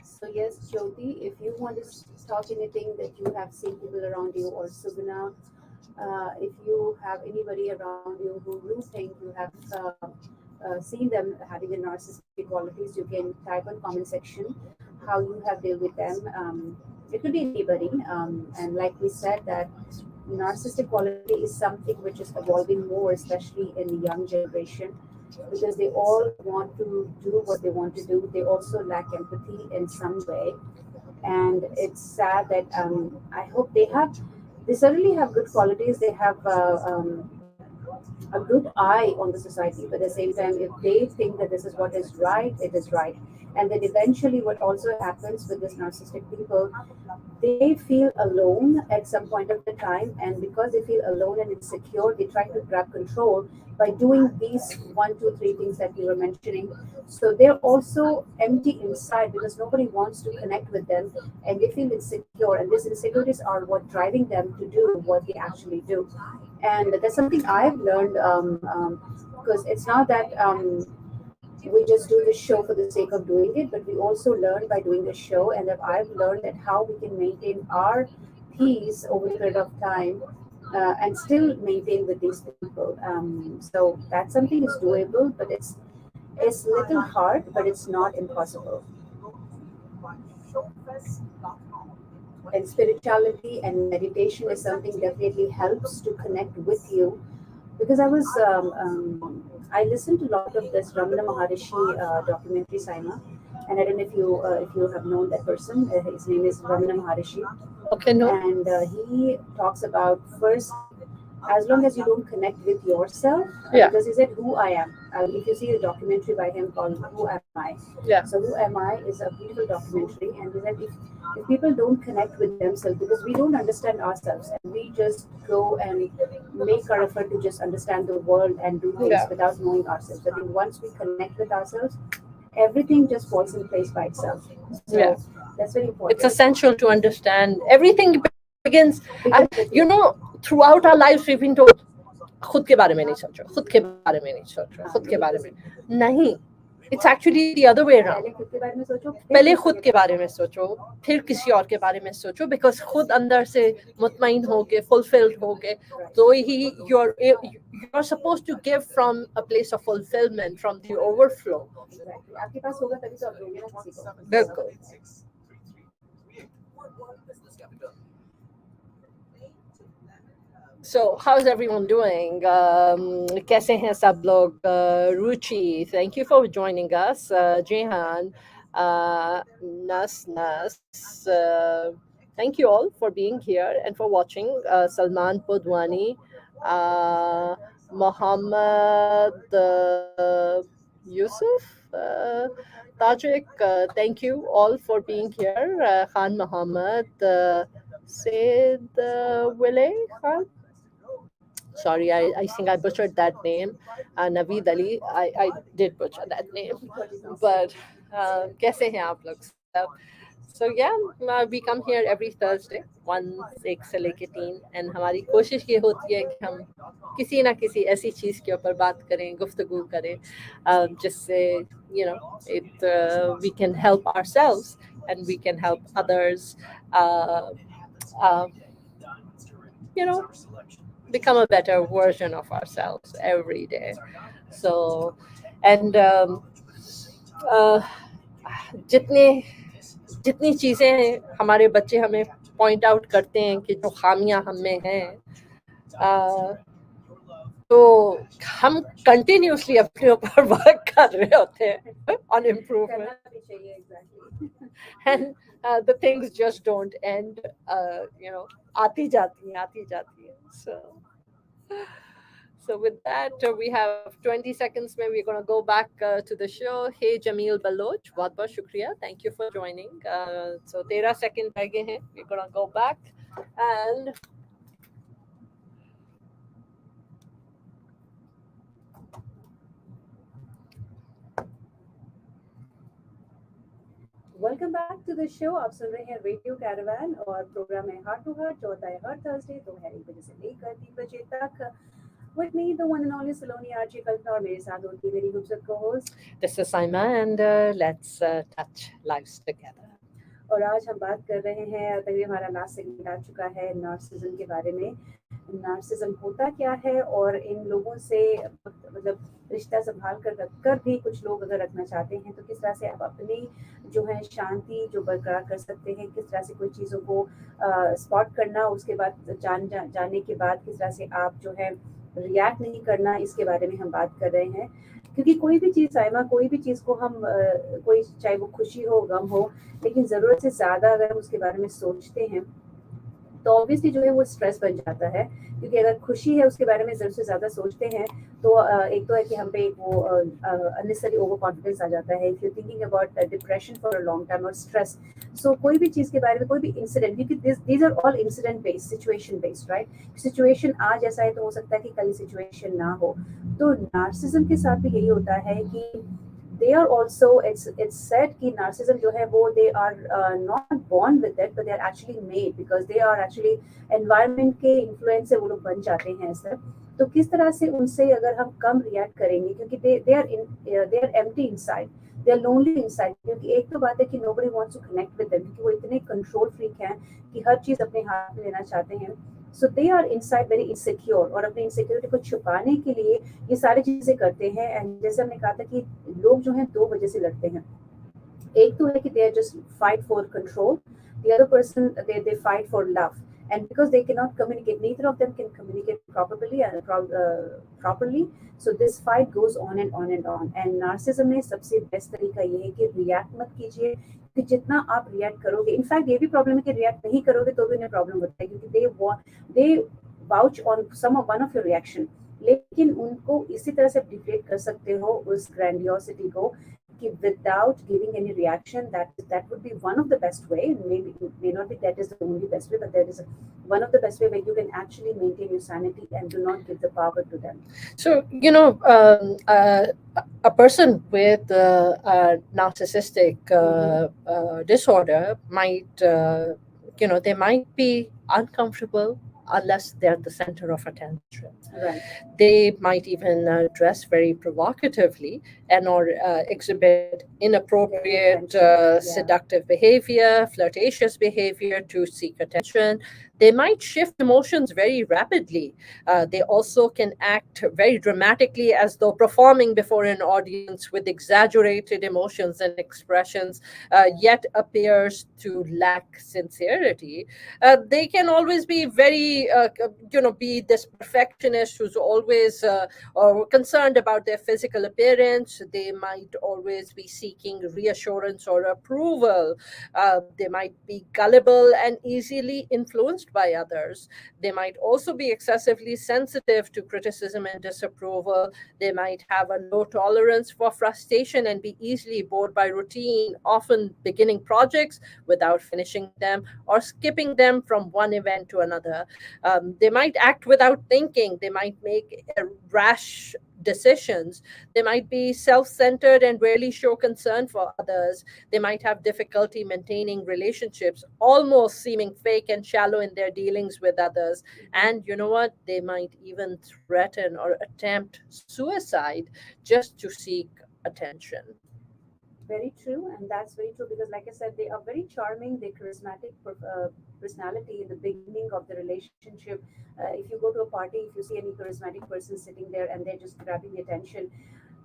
So yes, Jyoti, if you want to talk anything that you have seen people around you, or Subhana, if you have anybody around you who you think you have seen them having a narcissistic qualities, you can type on comment section how you have dealt with them. It could be anybody, and like we said, that narcissistic quality is something which is evolving more, especially in the young generation, because they all want to do what they want to do. They also lack empathy in some way, and it's sad that I hope they certainly have good qualities. They have a good eye on the society, but at the same time, if they think that this is what is right, it is right. And then eventually, what also happens with this narcissistic people, they feel alone at some point of the time, and because they feel alone and insecure, they try to grab control by doing these one, two, three things that we were mentioning. So they're also empty inside because nobody wants to connect with them, and they feel insecure. And these insecurities are what driving them to do what they actually do. And that's something I've learned, because it's not that we just do this show for the sake of doing it, but we also learn by doing the show. And that I've learned that how we can maintain our peace over a period of time, and still maintain with these people. So that's something is doable, but it's little hard, but it's not impossible. And spirituality and meditation is something definitely helps to connect with you, because I listened to a lot of this Ramana Maharishi documentary, Saima, and I don't know if you have known that person. His name is Ramana Maharishi, Okay, no. and he talks about first, as long as you don't connect with yourself, Yeah. because he said, "Who I am." If you see a documentary by him called "Who Am I," Yeah. so "Who Am I" is a beautiful documentary, and he said if people don't connect with themselves, because we don't understand ourselves, and we just go and make our effort to just understand the world and do things Yeah. without knowing ourselves. But then once we connect with ourselves, everything just falls in place by itself. So Yeah. that's very It's important. essential to understand everything begins. Begins with You know, throughout our lives, we've been told, खुद के बारे में नहीं सोचो, खुद के बारे में नहीं सोचो, खुद के बारे में नहीं. It's actually the other way around. पहले खुद के बारे में सोचो, पहले खुद के बारे में सोचो, फिर किसी और के बारे में सोचो, because खुद अंदर से मुतमईन होगे, fulfilled होगे, तो ही you're supposed to give from a place of fulfillment, from the overflow. Exactly. आपके पास होगा तभी तो आप दोगे ना किसी को. बिल्कुल. So, how's everyone doing? कैसे हैं सब लोग? Ruchi, thank you for joining us. Jehan, Nas, thank you all for being here and for watching. Salman Podwani, Mohammed Yusuf, Tajik, thank you all for being here. Khan Muhammad, Said Wile Khan. Sorry, I think I butchered that name. Naveed Ali, I did butcher that name. But कैसे हैं आप लोग सब? So yeah, we come here every Thursday, 1 से लेके 3, and हमारी कोशिश ये होती है कि हम किसी ना किसी ऐसी चीज़ के ऊपर बात करें, गुफ्तगू करें, जिससे we can help ourselves and we can help others. Uh, uh, you know, become a better version of ourselves every day. So, and uh, जितने जितनी चीज़ें हमारे बच्चे हमें पॉइंट आउट करते हैं कि जो खामियां हम में हैं, तो हम कंटिन्यूसली अपने ऊपर वर्क कर रहे होते हैं on improvement, and the things just don't end. आती जाती हैं. So with that, we have 20 seconds where we're going to go back to the show. Hey Jamil Baloch, बहुत बहुत शुक्रिया. Thank you for joining. So 13 seconds रह गए हैं. We're going to go back and welcome back to the show. आप सुन रहे हैं रेडियो कैरावान और प्रोग्राम है हार्ट टू हार्ट, जो होता है हर थर्सडे दोपहर 1 बजे से लेकर 3 बजे तक. With me, the one and only Saloni Archie Kalta, और मेरे साथ होती है मेरी खूबसूरत co-host. this is Saima, and let's touch lives together. और आज हम बात कर रहे हैं, तभी हमारा लास्ट सेगमेंट आ चुका है, नार्सिसिज्म के बारे में. नार्सिसिज्म होता क्या है, और इन लोगों से मतलब रिश्ता संभाल कर रखकर भी कुछ लोग अगर रखना चाहते हैं तो किस तरह से आप अपनी जो है शांति जो बरकरार कर सकते हैं, किस तरह से कोई चीज़ों को स्पॉट करना, उसके बाद जाने के बाद किस तरह से आप जो है रिएक्ट नहीं करना, इसके बारे में हम बात कर रहे हैं. क्योंकि कोई भी चीज़ साइमा, कोई भी चीज़ को हम कोई चाहे वो खुशी हो गम हो, लेकिन ज़रूरत से ज़्यादा अगर हम उसके बारे में सोचते हैं तो ऑब्वियसली जो है वो स्ट्रेस बन जाता है. क्योंकि अगर खुशी है उसके बारे में ज़रूरत से ज़्यादा सोचते हैं तो एक तो है कि हम पे एक वो अननेसेसरी ओवर कॉन्फिडेंस आ जाता है. If you thinking about depression for a long time और स्ट्रेस, सो कोई भी चीज़ के बारे में, कोई भी इंसिडेंट, क्योंकि these are all incident based, situation based, right. Situation आज ऐसा है तो हो सकता है कि कल सिचुएशन ना हो. तो नार्सिसिज्म के साथ भी यही होता है कि they are also, it's said कि narcissism जो है वो they are not born with it, but they are actually made, because they are actually environment के influence से वो लोग बन जाते हैं ऐसा. तो किस तरह से उनसे अगर हम कम रिएक्ट करेंगे, क्योंकि they are empty inside, they are lonely inside. क्योंकि एक तो बात है कि nobody wants to connect with them, क्योंकि वो इतने कंट्रोल फ्रीक हैं कि हर चीज़ अपने हाथ में लेना चाहते हैं. So they are inside very insecure, और अपनी इनसिक्योरिटी को छुपाने के लिए ये सारी चीज़ें करते हैं. एंड जैसे हमने कहा था कि लोग जो हैं 2 वजह से लड़ते हैं. एक तो है कि they are just fight for control, the other person they fight for love. And because they cannot communicate, neither of them can communicate properly, so this fight goes on and on and on. And narcissism में सबसे best तरीका ये है कि react मत कीजिए, कि जितना आप रिएक्ट करोगे, इनफैक्ट ये भी प्रॉब्लम है कि रिएक्ट नहीं करोगे तो भी उन्हें प्रॉब्लम होता है, क्योंकि they vouch on one of your reaction. लेकिन उनको इसी तरह से डिफेट कर सकते हो उस ग्रैंडियोसिटी को कि without giving any reaction, that would be one of the best way. Maybe it may not be that is the only best way, but that is one of the best way where you can actually maintain your sanity and do not give the power to them. So a person with a narcissistic disorder might they might be uncomfortable unless they're the center of attention. Right. They might even dress very provocatively and or exhibit inappropriate, seductive behavior, flirtatious behavior to seek attention. They might shift emotions very rapidly. They also can act very dramatically as though performing before an audience with exaggerated emotions and expressions, yet appears to lack sincerity. They can always be very be this perfectionist who's always concerned about their physical appearance. They might always be seeking reassurance or approval. They might be gullible and easily influenced by others. They might also be excessively sensitive to criticism and disapproval. They might have a low tolerance for frustration and be easily bored by routine, often beginning projects without finishing them or skipping them from one event to another. They might act without thinking. They might make rash decisions. They might be self centered and rarely show concern for others. They might have difficulty maintaining relationships, almost seeming fake and shallow in their dealings with others. And you know what? They might even threaten or attempt suicide just to seek attention. Very true, and that's very true because, like I said, they are very charming. They're charismatic personality in the beginning of the relationship. If you go to a party, if you see any charismatic person sitting there and they're just grabbing the attention,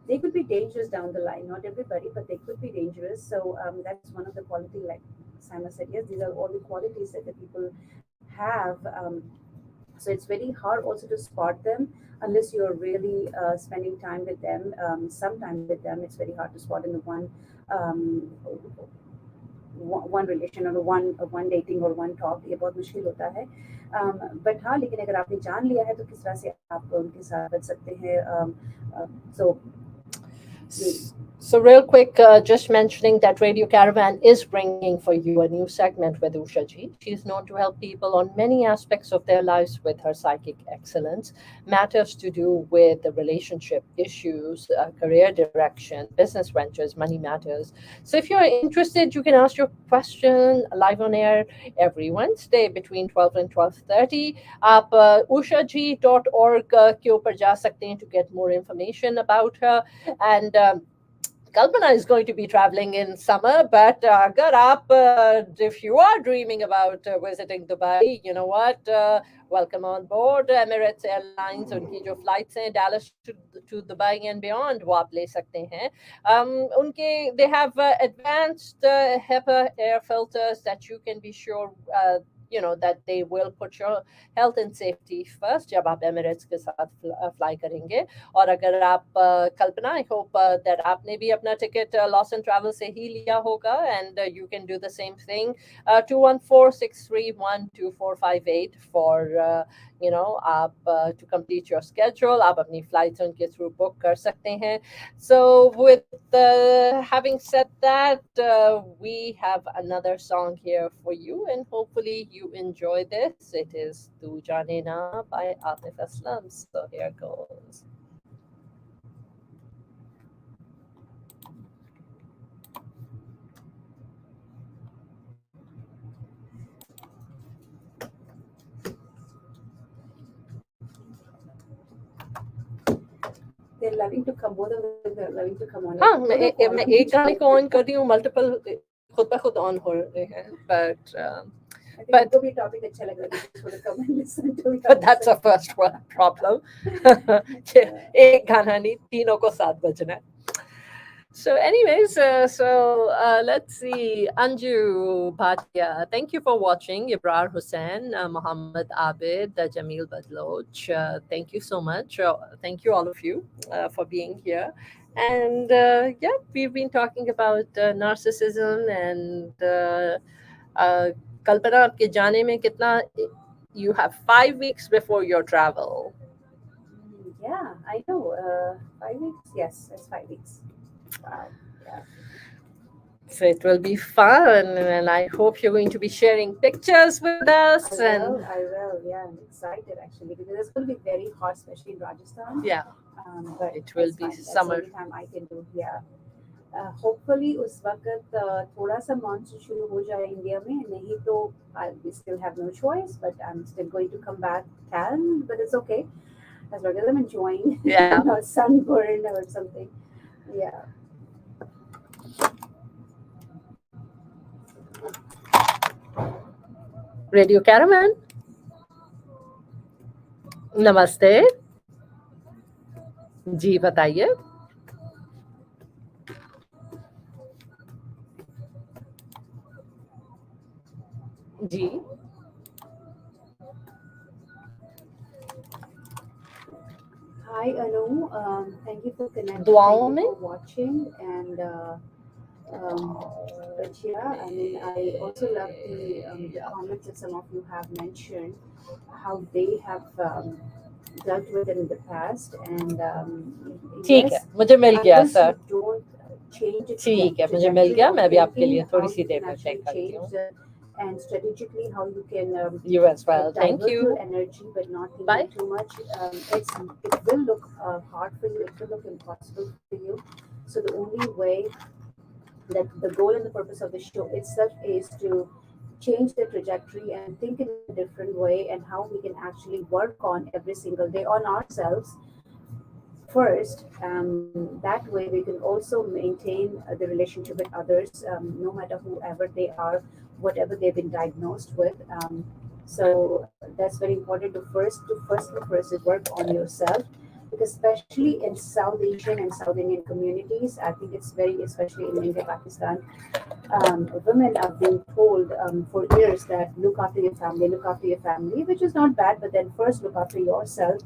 they could be dangerous down the line. Not everybody, but they could be dangerous. So that's one of the quality, like Simon said. Yes, these are all the qualities that the people have. So it's very hard also to spot them unless you're really spending time with them, some time with them. It's very hard to spot in the um, one relation or one dating or one talk. ये बहुत मुश्किल होता है. But हाँ, लेकिन अगर आपने जान लिया है तो किस तरह से आप उनके साथ बच सकते हैं. So So real quick, just mentioning that Radio Caravan is bringing for you a new segment with Usha Ji. She's known to help people on many aspects of their lives with her psychic excellence, matters to do with the relationship issues, career direction, business ventures, money matters. So if you're interested, you can ask your question live on air every Wednesday between 12 and 12:30. आप ushaji.org के ऊपर जा सकते हैं to get more information about her. And Kalpana is going to be traveling in summer, but if you are dreaming about visiting Dubai, you know what? Welcome on board Emirates Airlines. उनकी जो flights हैं Dallas to Dubai and beyond, वो आप ले सकते हैं. They have advanced HEPA air filters that you can be sure that they will put your health and safety first जब आप Emirates के साथ fly करेंगे. और अगर आप कल्पना, I hope that आपने भी अपना ticket Lost and Travel से ही लिया होगा, and you can do the same thing. 214-631-2458 for आप to complete your schedule. आप अपनी flights उनके through book कर सकते हैं. So with having said that, we have another song here for you, and hopefully you enjoy this. It is Tu Jaane Na by Atif Aslam. So here goes. they're loving to come. Both of them they're loving to come on. हाँ, मैं एक गाने को on कर रही हूँ, multiple खुद ब खुद ऑन हो रहे हैं, but तो भी टॉपिक अच्छा लग रहा है, थोड़ा come and listen to it. but that's a first world problem. एक गाना नहीं, तीनों को साथ बजना है. So anyways, let's see. Anju Bhatia, thank you for watching. Ibrar Hussain, Muhammad Abid, Jamil Badloch, thank you so much. Thank you all of you for being here. And yeah, we've been talking about narcissism and Kalpana, आपके जाने में कितना, you have 5 weeks before your travel. Yeah, I know. 5 weeks? Yes, it's 5 weeks. Wow. Yeah. So it will be fun, and I hope you're going to be sharing pictures with us. I will. Yeah, I'm excited actually because it's going to be very hot, especially in Rajasthan. Yeah, but it will it's be fine. That's summer. the only time I can do. Yeah. Hopefully उस वक्त थोड़ा सा monsoon शुरू हो जाए India में, नहीं तो we still have no choice, but I'm still going to come back tan, but it's okay as long as I'm enjoying sunburn or something. Yeah. Radio Caravan. नमस्ते जी, बताइए. जी Hi, Anu. Thank you for connecting. दुआओं Thank में you for watching. And but yeah, I mean, I also love the comments that some of you have mentioned how they have dealt with it in the past. And ठीक है, yes, मुझे मिल गया unless sir. you don't change the ठीक है, मुझे मिल trajectory गया. of मैं भी आपके thinking, लिए थोड़ी how सी you देर can में actually चेक करती change हूँ. and strategically how you can You as well. Thank divert your you. energy but not Bye. thinking too much. It will look hard for you. It will look impossible for you. So the only way, that the goal and the purpose of the show itself is to change the trajectory and think in a different way, and how we can actually work on every single day on ourselves first. That way we can also maintain the relationship with others, no matter whoever they are, whatever they've been diagnosed with. So that's very important to first is work on yourself, because especially in South Asian and South Indian communities, I think it's very, especially in India, Pakistan, women are being told for years that look after your family, which is not bad, but then first look after yourself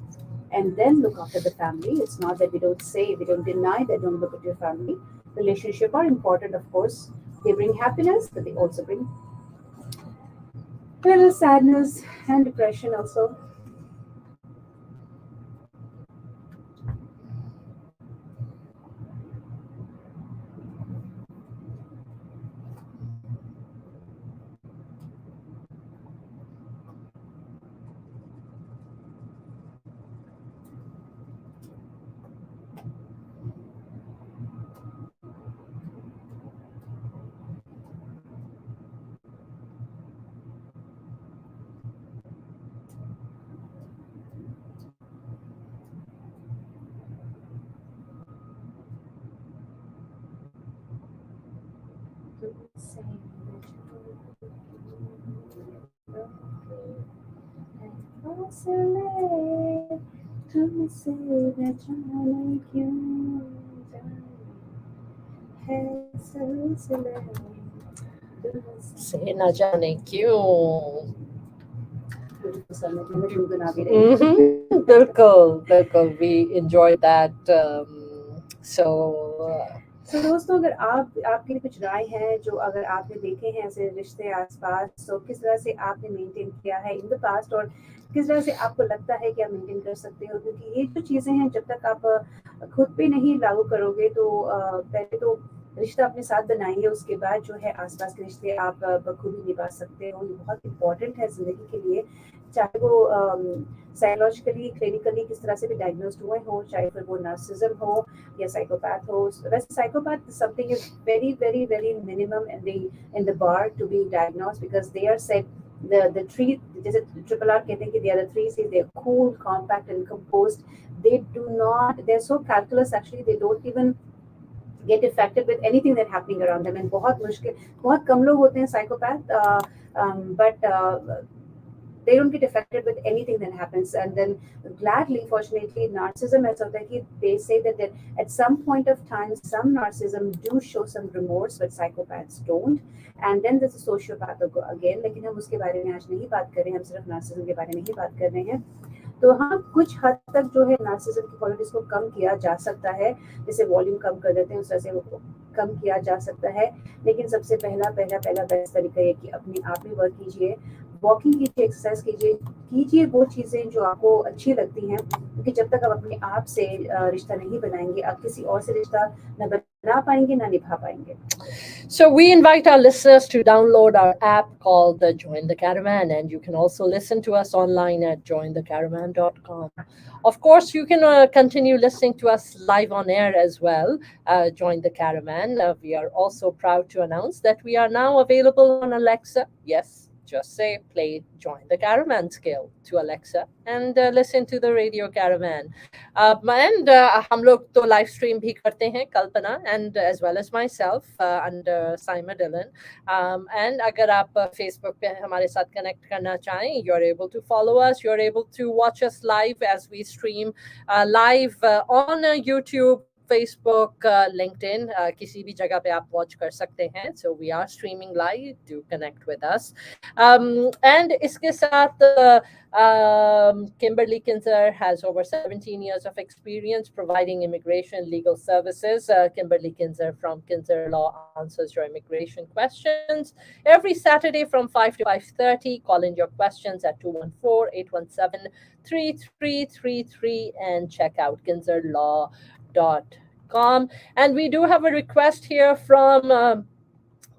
and then look after the family. It's not that we don't deny that don't look at your family. Relationships are important, of course. They bring happiness, but they also bring a little sadness and depression also. तुमसे न जाने क्यों है सिलसिले से न जाने क्यों. Beautiful song. मैंने गुनगुना भी रही हूँ. बिल्कुल बिल्कुल. We enjoyed that. So So दोस्तों, अगर आपके लिए कुछ राय है, जो अगर आपने देखे हैं ऐसे रिश्ते आसपास, तो किस तरह से आपने मेंटेन किया है इन द पास्ट, और किस तरह से आपको लगता है कि आप मेंटेन कर सकते हो, क्योंकि ये जो चीज़ें हैं जब तक आप खुद पे नहीं लागू करोगे, तो पहले तो रिश्ता अपने साथ बनाइए, उसके बाद जो है आसपास के रिश्ते आप बखूबी निभा सकते हो. ये बहुत इंपॉर्टेंट है ज़िंदगी के लिए, चाहे वो साइकोलॉजिकली क्लिनिकली किस तरह से भी डायग्नोस्ड हुए हो, चाहे फिर वो नार्सिसिज्म हो या साइकोपैथ हो. वैसे psychopath something is very very very minimum in the bar to be diagnosed, because they are set the three, जैसे ट्रिपल आर कहते हैं कि they are the three C's, they are cool, compact and composed. They're so calculus, actually they don't even get affected with anything that happening around them. And बहुत कम लोग होते हैं psychopath, but they don't get affected with anything that happens. And then gladly, fortunately, narcissism ऐसा होता है कि they say that at some point of time some narcissism do show some remorse, but psychopaths don't. And then there's a sociopath again, लेकिन हम उसके बारे में आज नहीं बात कर रहे हैं, हम सिर्फ narcissism के बारे में ही बात कर रहे हैं. तो हाँ, कुछ हद तक जो है नार्सिसिज्म की क्वालिटीज को कम किया जा सकता है, जैसे वॉल्यूम कम कर देते हैं उस तरह से वो कम किया जा सकता है. लेकिन सबसे पहला बेस्ट तरीका है कि अपने आप में वर्क कीजिए, वॉकिंग कीजिए, एक्सरसाइज कीजिए वो चीज़ें जो आपको अच्छी लगती हैं, क्योंकि जब तक आप अपने आप से रिश्ता नहीं बनाएंगे, आप किसी और से रिश्ता न बना पाएंगे ना निभा पाएंगे. So we invite our listeners to download our app called Join the Caravan, and you can also listen to us online at jointhecaravan.com. Of course, you can continue listening to us live on air as well. Join the Caravan. We are also proud to announce that we are now available on Alexa. Yes, just say play Join the Caravan skill to Alexa and listen to the Radio Caravan. And हम लोग तो live stream भी करते हैं, कल्पना and as well as myself under Simon Dillon. And अगर आप Facebook पे हमारे साथ connect करना चाहें, you're able to follow us, you're able to watch us live as we stream live on YouTube, Facebook, LinkedIn, किसी भी जगह पे आप watch कर सकते हैं. So we are streaming live. Do connect with us. And इसके साथ Kimberly Kinzer has over 17 years of experience providing immigration legal services. Kimberly Kinzer from Kinzer Law answers your immigration questions every Saturday from 5 to 5:30. Call in your questions at 214-817-3333 and check out kinzerlaw.com. And we do have a request here from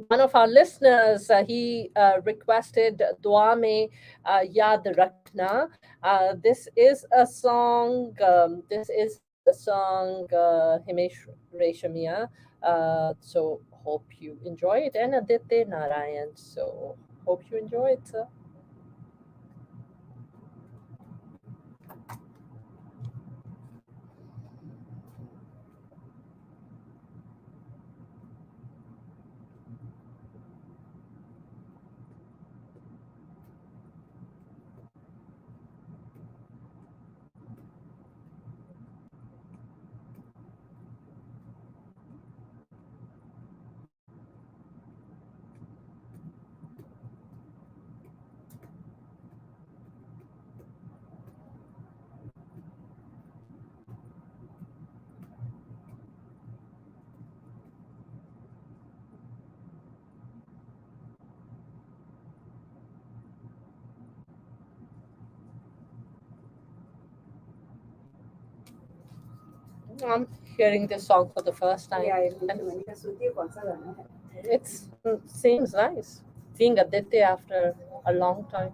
one of our listeners. He requested Dua Mein Yaad Rakhna. This is a song. This is a song, Himesh Reshamia. So hope you enjoy it. And Aditya Narayan. So hope you enjoy it, sir. I'm hearing this song for the first time. Yeah, मैंने कहा सुनती है कौन सा गाना है? It seems nice. Seeing Aditya after a long time.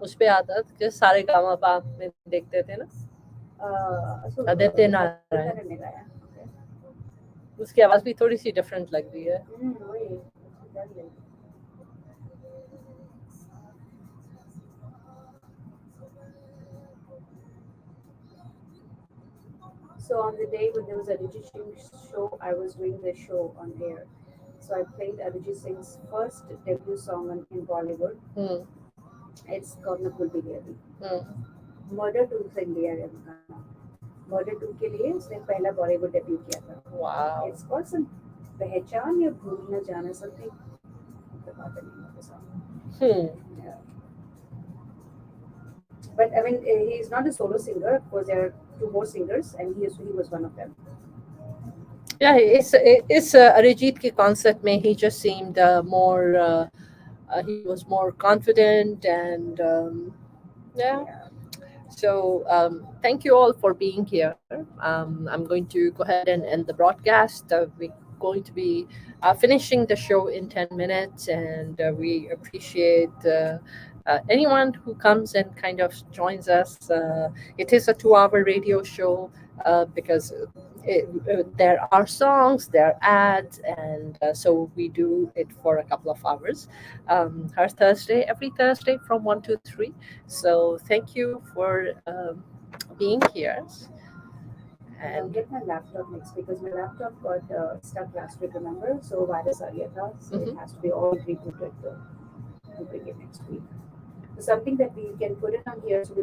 उस पे आता कि सारे गामा पा में देखते थे ना, आदित्य नारायण. ने गाया. उसकी आवाज भी थोड़ी सी डिफरेंट लग रही है. वही. So on the day when there was a Arijit Singh show, I was doing the show on air. So I played Arijit Singh's first debut song in Bollywood. It's called Nakul Biryani. Murder 2 से लिया है गाना. Murder 2 के लिए उसने पहला Bollywood debut किया था. Wow. It's called some पहचान या भूल न जाना something. About the name of the song. Yeah. But I mean, he's not a solo singer. Of course, there are two more singers, and he was one of them. Yeah, it's Arijit के concert में he just seemed more. He was more confident and yeah. So thank you all for being here. I'm going to go ahead and end the broadcast. We're going to be finishing the show in 10 minutes, and we appreciate anyone who comes and kind of joins us. It is a 2-hour radio show because there are songs, there are ads, and so we do it for a couple of hours. Every Thursday from 1 to 3. So thank you for being here. I'll get my laptop next because my laptop got stuck last week, remember? So virus aa gaya tha, so it has to be all rebooted. So we'll bring it next week. So something that we can put it on here so we